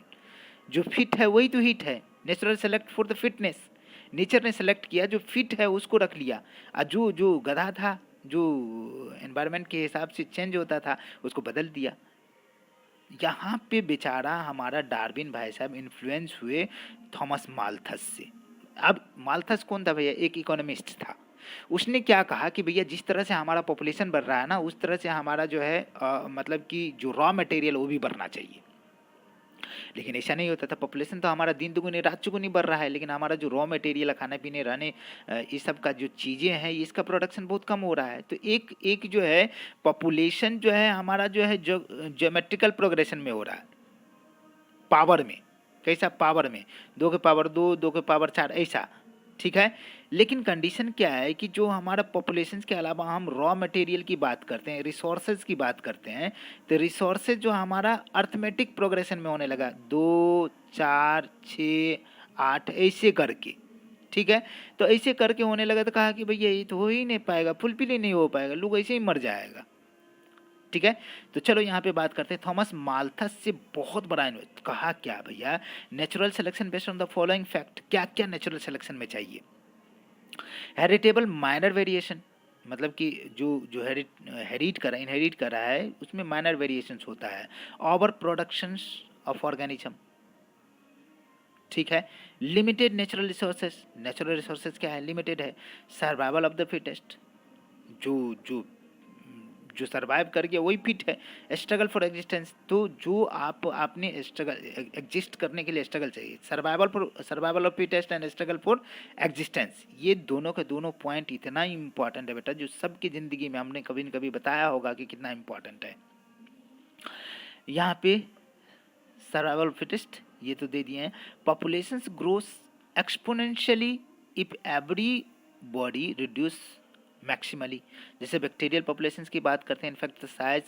जो फिट है वही तो हिट है। Natural select for the fitness, nature ने सेलेक्ट किया, जो फिट है उसको रख लिया, और जो जो गधा था, जो एनवायरनमेंट के हिसाब से चेंज होता था, उसको बदल दिया। यहाँ पे बेचारा हमारा डार्विन भाई साहब इन्फ्लुएंस हुए थॉमस माल्थस से। अब माल्थस कौन था भैया, एक इकोनॉमिस्ट था। उसने क्या कहा कि भैया जिस तरह से हमारा पॉपुलेशन बढ़ रहा है ना, उस तरह से हमारा जो है मतलब कि जो रॉ मटेरियल वो भी बढ़ना चाहिए। लेकिन ऐसा नहीं होता था, पॉपुलेशन तो हमारा दिन दुगुनी रात चुगुनी बढ़ रहा है, लेकिन हमारा जो रॉ मटेरियल है, खाने पीने रहने ये सब का जो चीज़ें हैं, इसका प्रोडक्शन बहुत कम हो रहा है। तो एक एक जो है पॉपुलेशन जो है हमारा जो है जो ज्योमेट्रिकल प्रोग्रेशन में हो रहा है, पावर में। कैसा पावर में, 2 के पावर 2, 2 के पावर 4, ऐसा, ठीक है। लेकिन कंडीशन क्या है कि जो हमारा पॉपुलेशन के अलावा हम रॉ मटेरियल की बात करते हैं, रिसोर्सेज की बात करते हैं, तो रिसोर्सेज जो हमारा अर्थमेटिक प्रोग्रेशन में होने लगा, 2, 4, 6, 8 ऐसे करके, ठीक है। तो ऐसे करके होने लगा, तो कहा कि भैया ये तो हो ही नहीं पाएगा, फुलफिल ही नहीं हो पाएगा, लोग ऐसे ही मर जाएगा, ठीक है। तो चलो यहाँ पे बात करते हैं थॉमस माल्थस से बहुत बड़ा इन्वेस्ट। कहा क्या भैया, natural selection based on the following fact, क्या क्या नेचुरल सिलेक्शन में चाहिए। हेरिटेबल माइनर वेरिएशन, मतलब कि जो जो हेरिट कर इनहेरिट कर रहा है उसमें माइनर वेरिएशंस होता है। ओवर प्रोडक्शंस ऑफ ऑर्गेनिज्म, ठीक है। Limited natural resources, natural resources क्या है, लिमिटेड है। सर्वाइवल ऑफ द फिटेस्ट, जो जो जो सर्वाइव कर गया वही फिट है। स्ट्रगल फॉर एग्जिस्टेंस, तो जो आपने स्ट्रगल एग्जिस्ट करने के लिए स्ट्रगल चाहिए। Survival of fittest and struggle for existence, ये दोनों के दोनों पॉइंट इतना इंपॉर्टेंट है बेटा, जो सबकी ज़िंदगी में हमने कभी न कभी बताया होगा कि कितना इंपॉर्टेंट है। यहाँ पे सर्वाइवल फिटेस्ट ये तो दे दिए हैं। Population grows exponentially if every body reduce maximally, जैसे बैक्टीरियल पॉपुलेशन की बात करते हैं, in fact size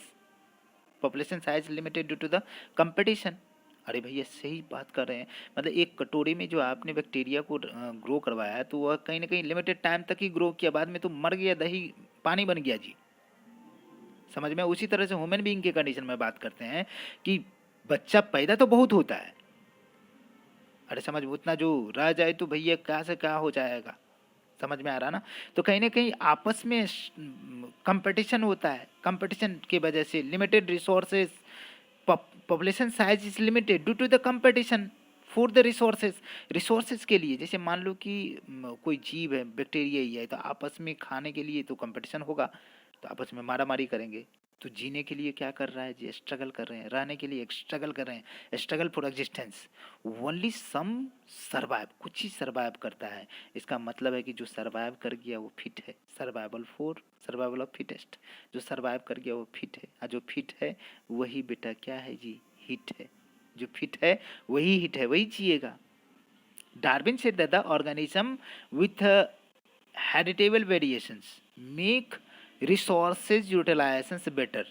population size limited due to the competition. अरे भैया सही बात कर रहे हैं, मतलब एक कटोरी में जो आपने बैक्टीरिया को ग्रो करवाया है, तो वह कहीं ना कहीं लिमिटेड टाइम तक ही ग्रो किया, बाद में तो मर गया, दही पानी बन गया जी, समझ में। उसी तरह से ह्यूमन बीइंग के कंडीशन में बात करते हैं कि बच्चा पैदा तो बहुत होता है, अरे समझ, उतना जो रह जाए तो भैया क्या से क्या हो जाएगा, समझ में आ रहा ना। तो कहीं ना कहीं आपस में कंपटीशन होता है, कंपटीशन की वजह से limited resources, population size is limited due to the competition for the resources के लिए। जैसे मान लो कि कोई जीव है, बैक्टीरिया ही है, तो आपस में खाने के लिए तो कंपटीशन होगा, तो आपस में मारा मारी करेंगे। तो जीने के लिए क्या कर रहा है जी, स्ट्रगल कर रहे हैं, रहने के लिए स्ट्रगल कर रहे हैं, struggle for existence. Only some survive, कुछ ही सर्वाइव करता है। इसका मतलब है कि जो सर्वाइव कर गया वो फिट है, सर्वाइवल ऑफ फिटेस्ट, जो सर्वाइव कर गया वो फिट है, और जो फिट है वही बेटा क्या है जी, हिट है। जो फिट है वही हिट है, वही जिएगा। Darwin said that the organism with heritable variations make resources utilizations better,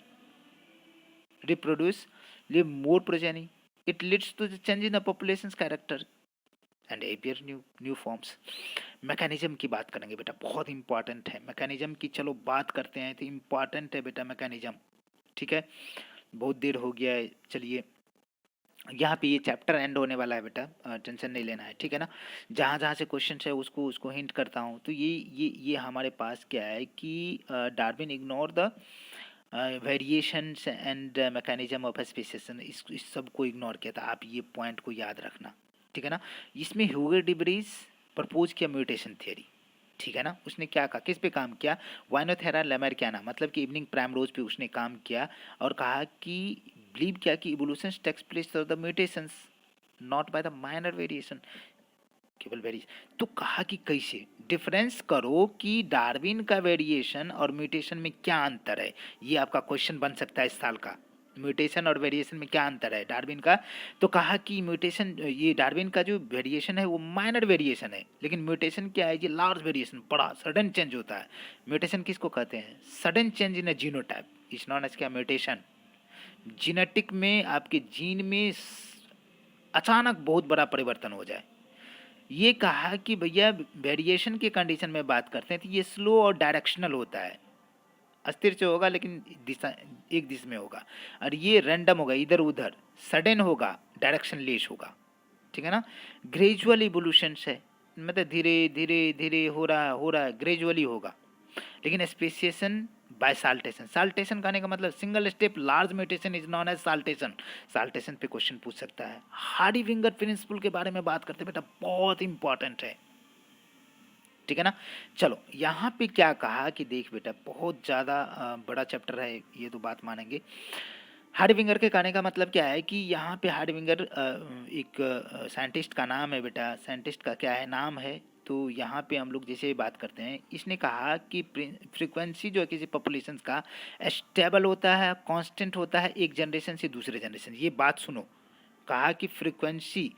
reproduce, leave more progeny. It leads to the change in the population's character and appear new forms. Mechanism की बात करेंगे बेटा, बहुत important है mechanism की। चलो बात करते हैं, तो इंपॉर्टेंट है बेटा मैकेनिज्म, ठीक है। बहुत देर हो गया है, चलिए यहाँ पे ये चैप्टर एंड होने वाला है बेटा, टेंशन नहीं लेना है, ठीक है ना। जहाँ जहाँ से क्वेश्चन है उसको उसको हिंट करता हूँ। तो ये हमारे पास क्या है कि Darwin ignore the variations and mechanism of species, इस सब को इग्नोर किया था। आप ये पॉइंट को याद रखना, ठीक है ना। इसमें ह्यूगो डिब्रीज प्रपोज किया म्यूटेशन थियरी, ठीक है ना। उसने क्या कहा, किस पे काम किया, वाइनोथेरा लेमैरिकाना, मतलब कि इवनिंग प्राइमरोज पे उसने काम किया और कहा कि बिलीव किया कि evolution takes place through the mutations not by the minor variation, केवल वेरिएशन। तो कहा कि कैसे डिफरेंस करो कि डार्विन का वेरिएशन और म्यूटेशन में क्या अंतर है। ये आपका क्वेश्चन बन सकता है इस साल का, म्यूटेशन और वेरिएशन में क्या अंतर है डार्विन का। तो कहा कि म्यूटेशन, ये डार्विन का जो वेरिएशन है वो माइनर वेरिएशन है, लेकिन म्यूटेशन क्या है, ये लार्ज वेरिएशन, बड़ा सडन चेंज होता है। म्यूटेशन किसको कहते हैं, sudden change in a genotype is known as क्या, म्यूटेशन। जीनेटिक में आपके जीन में अचानक बहुत बड़ा परिवर्तन हो जाए। ये कहा कि भैया वेरिएशन के कंडीशन में बात करते हैं तो ये स्लो और डायरेक्शनल होता है, अस्थिर से होगा लेकिन दिशा एक दिशा में होगा, और ये रैंडम होगा, इधर उधर, सडन होगा, डायरेक्शन लेस होगा, ठीक है ना। ग्रेजुअल इवोल्यूशन है, मतलब धीरे धीरे धीरे हो रहा है, ग्रेजुअली होगा। लेकिन स्पेसिएशन बाय साल्टेशन, साल्टेशन कहने का मतलब single step large mutation is known as saltation. Saltation पे क्वेश्चन पूछ सकता है। हार्डी फिंगर प्रिंसिपल के बारे में बात करते बेटा, बहुत इंपॉर्टेंट है, ठीक है ना। चलो यहाँ पे क्या कहा कि देख बेटा, बहुत ज़्यादा बड़ा चैप्टर है ये तो बात मानेंगे। हार्डविंगर के कहने का मतलब क्या है कि यहाँ पे हार्डविंगर एक साइंटिस्ट का नाम है बेटा, साइंटिस्ट का क्या है, नाम है। तो यहाँ पे हम लोग जैसे बात करते हैं, इसने कहा कि फ्रीक्वेंसी जो है किसी पॉपुलेशन का स्टेबल होता है, कांस्टेंट होता है एक जनरेशन से दूसरे जनरेशन। ये बात सुनो, कहा कि फ्रीक्वेंसी,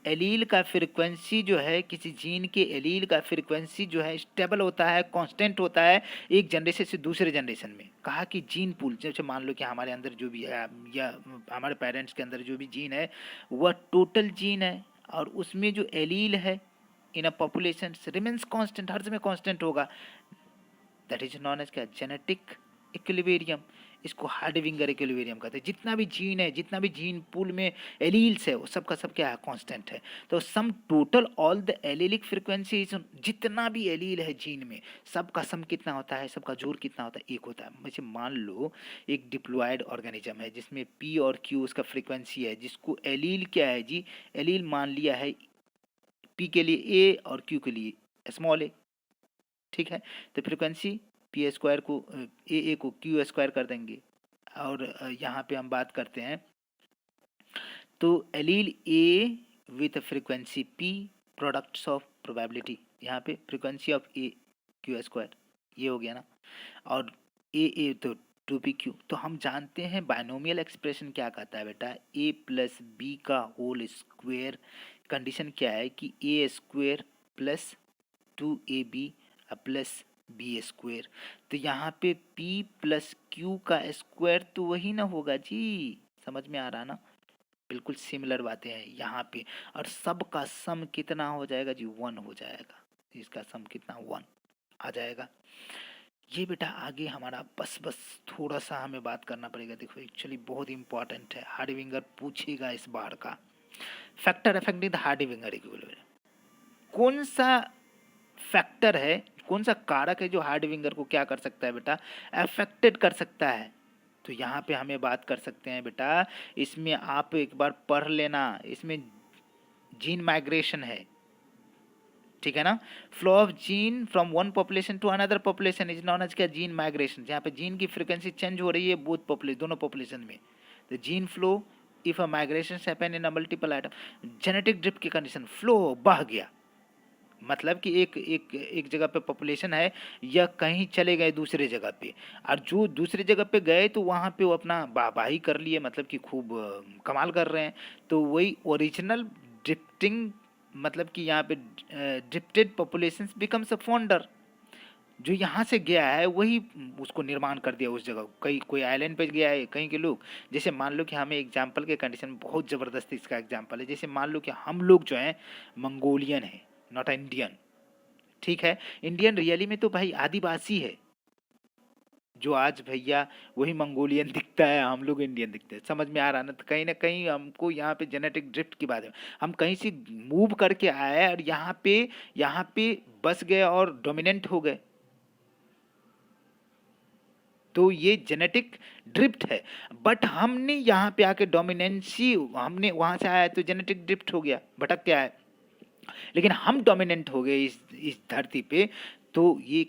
एलील का फ्रीक्वेंसी जो है, किसी जीन के एलील का फ्रीक्वेंसी जो है स्टेबल होता है, कांस्टेंट होता है एक जनरेशन से दूसरे जनरेशन में। कहा कि जीन पूल, जैसे मान लो कि हमारे अंदर जो भी है या हमारे पेरेंट्स के अंदर जो भी जीन है वह टोटल जीन है, और उसमें जो एलील है इन अ पॉपुलेशन रिमेन्स कांस्टेंट, हर समय कांस्टेंट होगा। दैट इज नॉन एज क्या, जेनेटिक इक्विलिब्रियम। इसको हार्डविंगर इक्विलिब्रियम कहते हैं। जितना भी जीन है, जितना भी जीन पूल में एलील्स है, वो सब का सब क्या है, कांस्टेंट है। तो sum total all the allelic frequency, जितना भी एलील है जीन में, सबका सम कितना होता है, सबका जोड़ कितना होता है, एक होता है। वैसे मान लो एक डिप्लॉयड ऑर्गेनिज्म है जिसमें पी और क्यू उसका फ्रीक्वेंसी है, जिसको एलील क्या है जी, एलील मान लिया है पी के लिए ए और क्यू के लिए स्मॉल ए, ठीक है। तो फ्रीक्वेंसी पी स्क्वायर को ए को क्यू स्क्वायर कर देंगे। और यहाँ पे हम बात करते हैं तो allele A with frequency P, products of probability, यहाँ पे frequency of A Q square, ये हो गया ना। और ए तो टू पी क्यू। तो हम जानते हैं बायनोमियल एक्सप्रेशन क्या कहता है बेटा, ए प्लस बी का होल स्क्वायर। कंडीशन क्या है कि A square plus 2ab plus B square. तो यहाँ पे p प्लस क्यू का स्क्वायर तो वही ना होगा जी, समझ में आ रहा ना। बिल्कुल सिमिलर बातें हैं यहाँ पे। और सब का सम कितना हो जाएगा जी, 1 हो जाएगा। इसका सम कितना, 1 आ जाएगा। ये बेटा आगे हमारा बस थोड़ा सा हमें बात करना पड़ेगा। देखो एक्चुअली बहुत इंपॉर्टेंट है, हार्डविंगर पूछेगा इस बार का। फैक्टर अफेक्टिंग द हार्डविंगर इक्विलिब्रियम, कौन सा फैक्टर है, कौन सा कारक है जो हार्डविंगर को क्या कर सकता है बेटा, अफेक्टेड कर सकता है। तो यहाँ पे हमें बात कर सकते हैं बेटा, इसमें आप एक बार पढ़ लेना, इसमें जीन माइग्रेशन है, ठीक है ना। Flow of gene from one population to another population is known as क्या, जीन माइग्रेशन। जहाँ पे जीन की फ्रिक्वेंसी चेंज हो रही है बोथ पॉपुलेशन, दोनों पॉपुलेशन में। तो gene flow if a migration happen in a multiple item. Genetic drift की कंडीशन, फ्लो बह गया, मतलब कि एक जगह पे पॉपुलेशन है या कहीं चले गए दूसरे जगह पे, और जो दूसरे जगह पे गए तो वहाँ पे वो अपना वाहवाही कर लिए, मतलब कि खूब कमाल कर रहे हैं। तो वही ओरिजिनल ड्रिफ्टिंग, मतलब कि यहाँ पे drifted populations becomes a founder. जो यहाँ से गया है वही उसको निर्माण कर दिया उस जगह। कहीं कोई आइलैंड पे गया है कहीं के लोग, जैसे मान लो कि हमें एग्जाम्पल के कंडीशन, बहुत ज़बरदस्ती इसका एग्जाम्पल है। जैसे मान लो कि हम लोग जो हैं मंगोलियन है, नॉट इंडियन, ठीक है। इंडियन रियली में तो भाई आदिवासी है, जो आज भैया वही मंगोलियन दिखता है, हम लोग इंडियन दिखते हैं। समझ में आ रहा ना? तो कहीं ना कहीं हमको यहाँ पे जेनेटिक ड्रिफ्ट की बात है। हम कहीं से मूव करके आए और यहाँ पे बस गए और डोमिनेंट हो गए, तो ये जेनेटिक ड्रिफ्ट है। बट हमने यहाँ पे आके डोमिनेंसी, हमने वहां से आया तो जेनेटिक ड्रिफ्ट हो गया, भटक के आए, लेकिन हम डोमिनेंट हो गए इस धरती पे। तो ये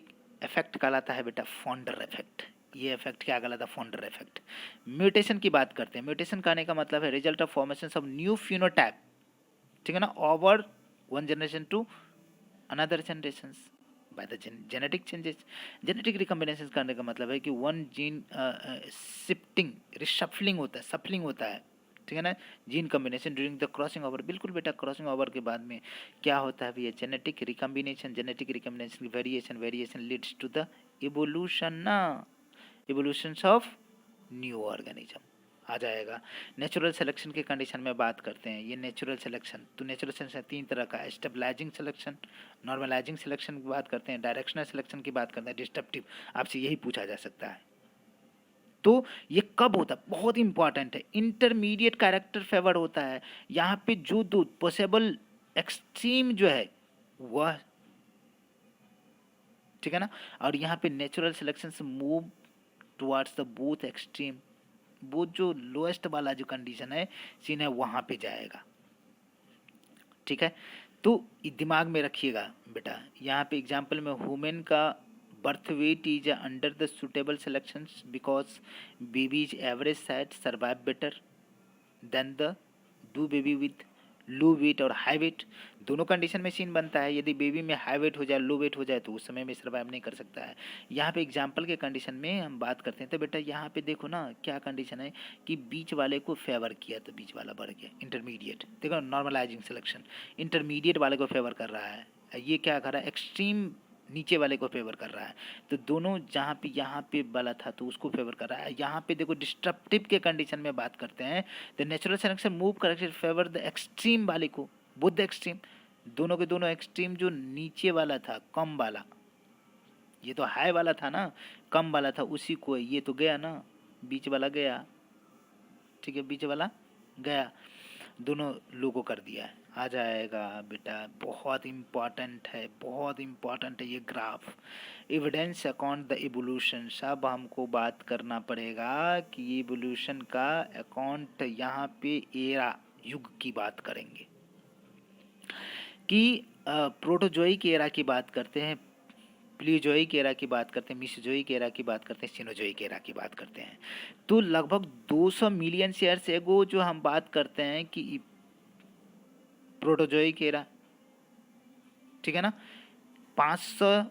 इफेक्ट कहलाता है बेटा फॉन्डर इफेक्ट। ये इफेक्ट क्या कहलाता है? Fonder effect. म्यूटेशन की बात करते हैं। म्यूटेशन कहने का मतलब है result of formation of new phenotype, ठीक है ना, over one generation to another generation by the genetic changes. Genetic recombination करने का मतलब है कि वन जीन शिफ्टिंग, रिशफलिंग होता है, सफलिंग होता है, ठीक है ना, gene combination during the crossing over. बिल्कुल बेटा, क्रॉसिंग ओवर के बाद में क्या होता है भैया? Genetic recombination. Genetic recombination variation, variation leads to the evolution ना, इवोल्यूशन ऑफ न्यू ऑर्गेनिज्म आ जाएगा। नेचुरल सिलेक्शन के कंडीशन में बात करते हैं। ये नेचुरल सिलेक्शन, तो नेचुरल सिलेक्शन तीन तरह का है। स्टेबलाइजिंग सिलेक्शन, नॉर्मलाइजिंग सिलेक्शन की बात करते हैं, डायरेक्शनल सिलेक्शन की बात करते हैं, डिस्ट्रप्टिव। आपसे यही पूछा जा सकता है। तो ये कब होता है? बहुत इंपॉर्टेंट है। इंटरमीडिएट कैरेक्टर फेवर होता है। यहाँ पे जो दो पॉसिबल एक्सट्रीम जो है वह, ठीक है ना, और यहाँ पे नेचुरल सिलेक्शन से move towards the both extreme. वो जो लोएस्ट वाला जो कंडीशन है सीन है वहाँ पे जाएगा, ठीक है। तो ये दिमाग में रखिएगा बेटा। यहाँ पे एग्जाम्पल में वुमेन का birth weight is under the suitable selection because baby is average size survive better than the do baby with low weight और हाई वेट। दोनों कंडीशन में सीन बनता है। यदि बेबी में हाई वेट हो जाए, लो वेट हो जाए, तो उस समय में सर्वाइव नहीं कर सकता है। यहाँ पे एग्जाम्पल के कंडीशन में हम बात करते हैं तो बेटा यहाँ पे देखो ना क्या कंडीशन है कि बीच वाले को फेवर किया तो बीच वाला बढ़ गया। इंटरमीडिएट देखो, नॉर्मलाइजिंग सिलेक्शन, इंटरमीडिएट वाले को फेवर कर रहा है, ये क्या कर रहा है? एक्सट्रीम नीचे वाले को फेवर कर रहा है। तो दोनों जहाँ पे यहाँ पे वाला था तो उसको फेवर कर रहा है। यहाँ पे देखो डिस्ट्रप्टिव के कंडीशन में बात करते हैं तो natural selection move correct favour the extreme वाले को, बोथ द एक्सट्रीम, दोनों के दोनों एक्सट्रीम। जो नीचे वाला था कम वाला, ये तो हाई वाला था ना, कम वाला था, उसी को ये तो गया ना, बीच वाला गया, ठीक है, बीच वाला गया, दोनों लोगों कर दिया है। आ जाएगा बेटा, बहुत इम्पॉर्टेंट है, बहुत इम्पॉर्टेंट है ये graph. Evidence account the evolution. अब हमको बात करना पड़ेगा कि इवोल्यूशन का अकाउंट, यहाँ पे एरा युग की बात करेंगे कि प्रोटोजोइक एरा की बात करते हैं, प्लीजोइक एरा की बात करते हैं, मिसोजोइक एरा की बात करते हैं, सिनोजोइक एरा की बात करते हैं। तो लगभग 200 मिलियन ईयर्स एगो जो हम बात करते हैं कि प्रोटोजोइक एरा, ठीक है ना, 500,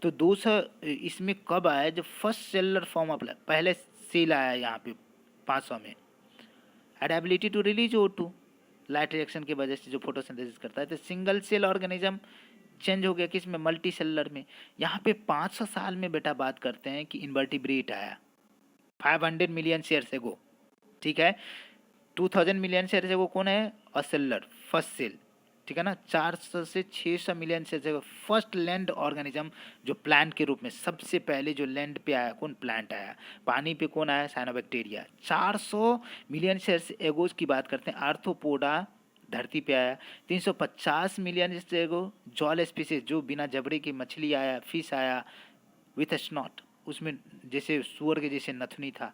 तो 200 इसमें कब आया? जब first cellular form of life, पहले सेल आया यहाँ पे 500 में। Ability to release O2 light reaction की वजह से जो फोटोसिंथेसिस करता है। तो सिंगल सेल ऑर्गेनिज्म चेंज हो गया किस में? मल्टी सेलुलर में। यहाँ पे 500 साल में बेटा बात करते हैं कि इन्वर्टिब्रेट आया 500 मिलियन ईयर्स एगो, ठीक है। 2000 मिलियन ईयर्स एगो कौन है? असेलुलर फर्स्ट सेल, ठीक है ना। 400 से 600 million years ago first land organism जो प्लांट के रूप में, सबसे पहले जो लैंड पे आया कौन? प्लांट आया। पानी पे कौन आया? साइनोबैक्टीरिया। 400 मिलियन ईयर्स एगोज की बात करते हैं। आर्थ्रोपोडा धरती पे आया। 350 मिलियन ईयर्स एगो जॉल स्पीसीज जो बिना जबड़े की मछली आया, फिश आया विथ स्नॉट, उसमें जैसे सुअर के जैसे नथनी था,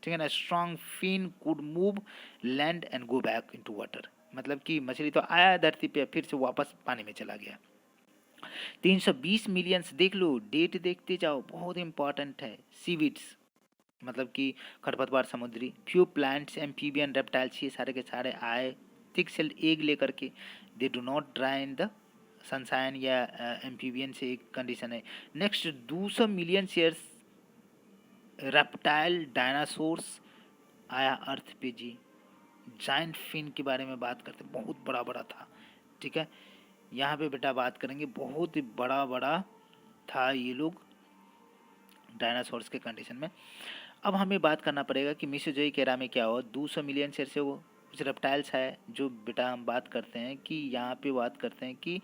ठीक है ना। Strong fin could move land and go back into water, मतलब कि मछली तो आया धरती पे फिर से वापस पानी में चला गया। 320 मिलियंस, देख लो डेट देखते जाओ, बहुत इंपॉर्टेंट है। सीविड्स मतलब कि खरपतवार समुद्री, फ्यू प्लांट्स, एम्फीबियन, रेप्टाइल्स, ये सारे के सारे आए थिक सेल्ड एग लेकर के। They do not dry in the sunshine या एम्फीबियन से एक कंडीशन है। Next 200 million years reptile dinosaurs आया अर्थ पे जी। जाइंट फिन के बारे में बात करते, बहुत बड़ा बड़ा था, ठीक है। यहाँ पे बेटा बात करेंगे, बहुत ही बड़ा बड़ा था ये लोग डायनासोर्स के कंडीशन में। अब हमें बात करना पड़ेगा कि मिसोजोइक एरा में क्या हुआ। 200 मिलियन ईयर से वो कुछ रेप्टाइल्स है जो बेटा हम बात करते हैं कि यहाँ पे बात करते हैं कि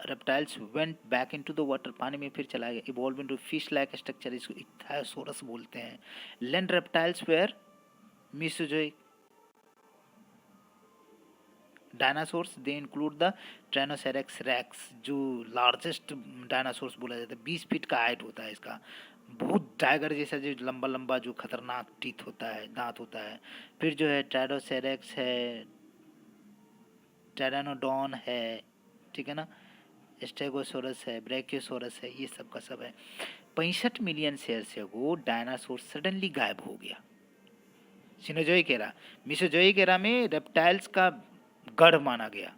reptiles went back into the water, पानी में फिर चला गया, evolve into fish like structure, इसको इक्थायोसोरस बोलते हैं। Land reptiles were Mesozoic. Dinosaurs they include the Tyrannosaurus rex, जो लार्जेस्ट डायनासोर्स बोला जाता है, 20 फीट का हाइट होता है इसका, बहुत टाइगर जैसा जो लंबा लंबा जो खतरनाक टीथ होता है, दांत होता है। फिर जो है ट्राइडोसेरेक्स है, टेरानोडॉन है, ठीक है ना, स्टेगोसोरस है, ब्रैकियोसोरस है, ये सब का सब है। 65 मिलियन ईयर से वो डायनासोर सडनली गायब हो गया। सिनोजोइक एरा, मिसोजोइक एरा में रेप्टाइल्स का गढ़ माना गया,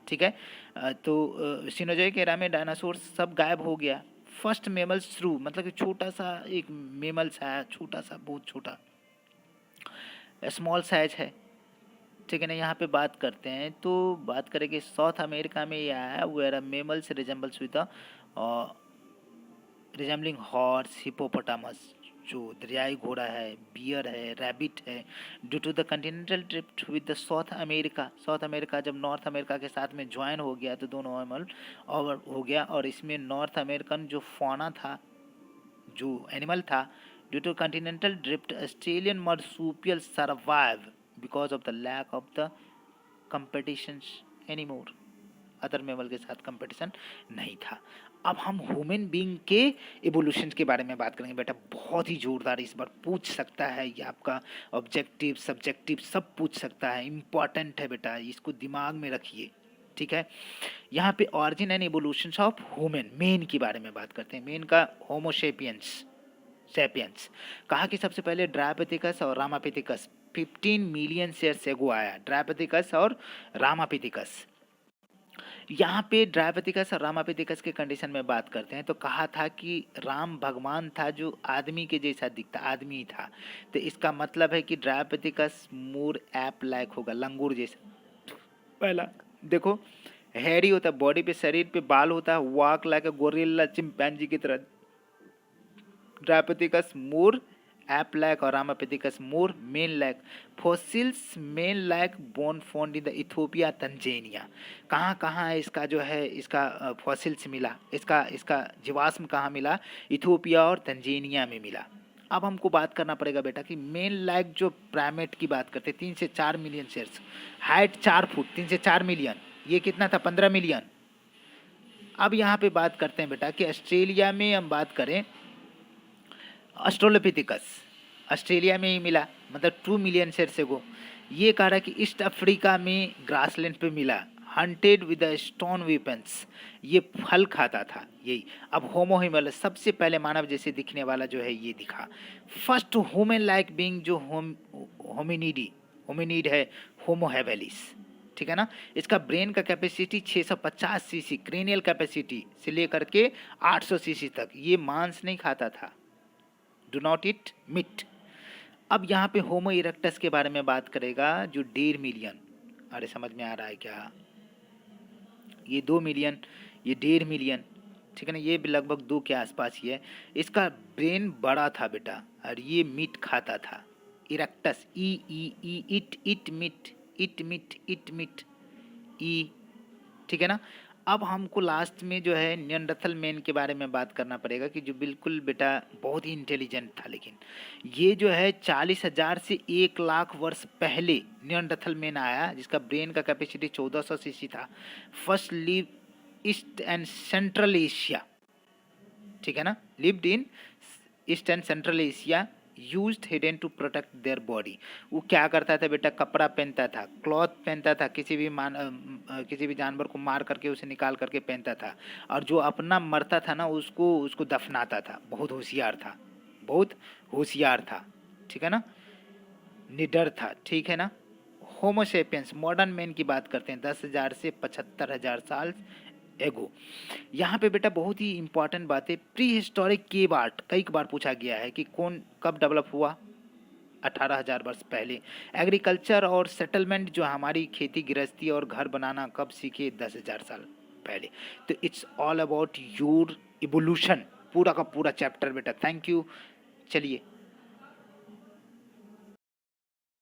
ठीक है। तो सिनोजोइक एरा में डायनासोर सब गायब हो गया। फर्स्ट मेमल्स थ्रू, मतलब कि छोटा सा एक मेमल्स आया, छोटा सा, बहुत छोटा, स्मॉल साइज है, ठीक है ना। यहाँ पे बात करते हैं तो बात करें कि साउथ अमेरिका में ये आया, where mammals resembles with resembling horse, hippopotamus, जो दरियाई घोड़ा है, बियर है, रैबिट है। Due to the continental drift with the south America, south America जब नॉर्थ अमेरिका के साथ में ज्वाइन हो गया तो दोनों एनिमल और हो गया, और इसमें नॉर्थ अमेरिकन जो फौना था, जो एनिमल था, due to continental drift Australian marsupial survive because of the lack of the competition anymore, other mammal के साथ कंपटीशन नहीं था। अब हम ह्यूमन बीइंग के इवोल्यूशन के बारे में बात करेंगे बेटा, बहुत ही जोरदार, इस बार पूछ सकता है ये, आपका ऑब्जेक्टिव सब्जेक्टिव सब पूछ सकता है, इम्पॉर्टेंट है बेटा, इसको दिमाग में रखिए, ठीक है। यहाँ पे origin and evolution of human, main के बारे में बात करते हैं। मेन का होमोसेपियंस, सेपियंस, कहा कि सबसे पहले ड्रायोपिथिकस और रामापिथिकस 15 मिलियन ईयर्स एगो आया, ड्रायोपिथिकस और रामापिथिकस। यहाँ पे ड्रायोपिथिकस और रामापिथिकस के कंडीशन में बात करते हैं तो कहा था कि राम भगवान था जो आदमी के जैसा दिखता, आदमी था, तो इसका मतलब है कि ड्रायोपिथिकस मोर एप लाइक होगा, लंगूर जैसा। पहला देखो, हैरी होता है, बॉडी पे, शरीर पे बाल होता है, वॉक लाइक गोरिल्ला, चिंपैंजी की तरह। ड्रायोपिथिकस मोर एप लाइक और Ramapithecus more main like. Fossils main like bone found in the Ethiopia, Tanzania. कहाँ कहाँ है इसका जो है, इसका फॉसिल्स मिला, इसका इसका जीवाश्म कहाँ मिला, इथियोपिया और तंजानिया में मिला। अब हमको बात करना पड़ेगा बेटा कि मेन लाइक जो प्राइमेट की बात करते हैं, 3 से 4 मिलियन ईयर्स, हाइट 4 फुट, 3 से 4 मिलियन, ये कितना था, 15 मिलियन। अब यहाँ पे बात करते हैं बेटा कि ऑस्ट्रेलिया में हम बात करें, ऑस्ट्रोलोपिथिकस ऑस्ट्रेलिया में ही मिला, मतलब 2 मिलियन ईयर्स एगो। ये कह रहा है कि ईस्ट अफ्रीका में ग्रासलैंड पे मिला, hunted with the stone weapons, ये फल खाता था यही। अब होमो हिमालय, सबसे पहले मानव जैसे दिखने वाला जो है ये दिखा। फर्स्ट ह्यूमन लाइक बीइंग जो होमिनिड है, होमो हैवेलिस, ठीक है ना। इसका ब्रेन का कैपेसिटी 650 सीसी, क्रेनियल कैपेसिटी से लेकर के 800 सीसी तक। ये मांस नहीं खाता था, डू नॉट ईट मीट। अब यहाँ पे होमो इरेक्टस के बारे में बात करेगा जो 1.5 मिलियन, अरे समझ में आ रहा है क्या, ये 2 मिलियन, ये 1.5 मिलियन, ठीक है ना, ये भी लगभग 2 के आसपास ही है। इसका ब्रेन बड़ा था बेटा, और ये मीट खाता था, इरेक्टस, ई ई ई, इट मीट, इट मीट, ई, ठीक है ना। अब हमको लास्ट में जो है नियंडरथल मैन के बारे में बात करना पड़ेगा कि जो बिल्कुल बेटा बहुत ही इंटेलिजेंट था, लेकिन ये जो है 40,000 से 1 लाख वर्ष पहले नियंडरथल मैन आया, जिसका ब्रेन का कैपेसिटी 1400 सीसी था। First live east and central Asia, ठीक है ना, lived in east and central Asia, used hidden to protect their body. वो क्या करता था बेटा, कपड़ा पहनता था, क्लॉथ पहनता था, किसी भी जानवर को मार करके उसे निकाल करके पहनता था, और जो अपना मरता था ना उसको दफनाता था। बहुत होशियार था, बहुत होशियार था, ठीक है ना, निडर था, ठीक है ना। होमोसेपियंस मॉडर्न मैन की बात करते हैं 10,000 से 75,000 साल एगो। यहाँ पे बेटा बहुत ही इंपॉर्टेंट बात है, प्री हिस्टोरिक केव आर्ट कई बार पूछा गया है कि कौन कब डेवलप हुआ, 18,000 वर्ष पहले। एग्रीकल्चर और सेटलमेंट जो हमारी खेती गृहस्थी और घर बनाना कब सीखे, 10,000 साल पहले। तो it's all about your evolution, पूरा का पूरा चैप्टर बेटा। थैंक यू, चलिए।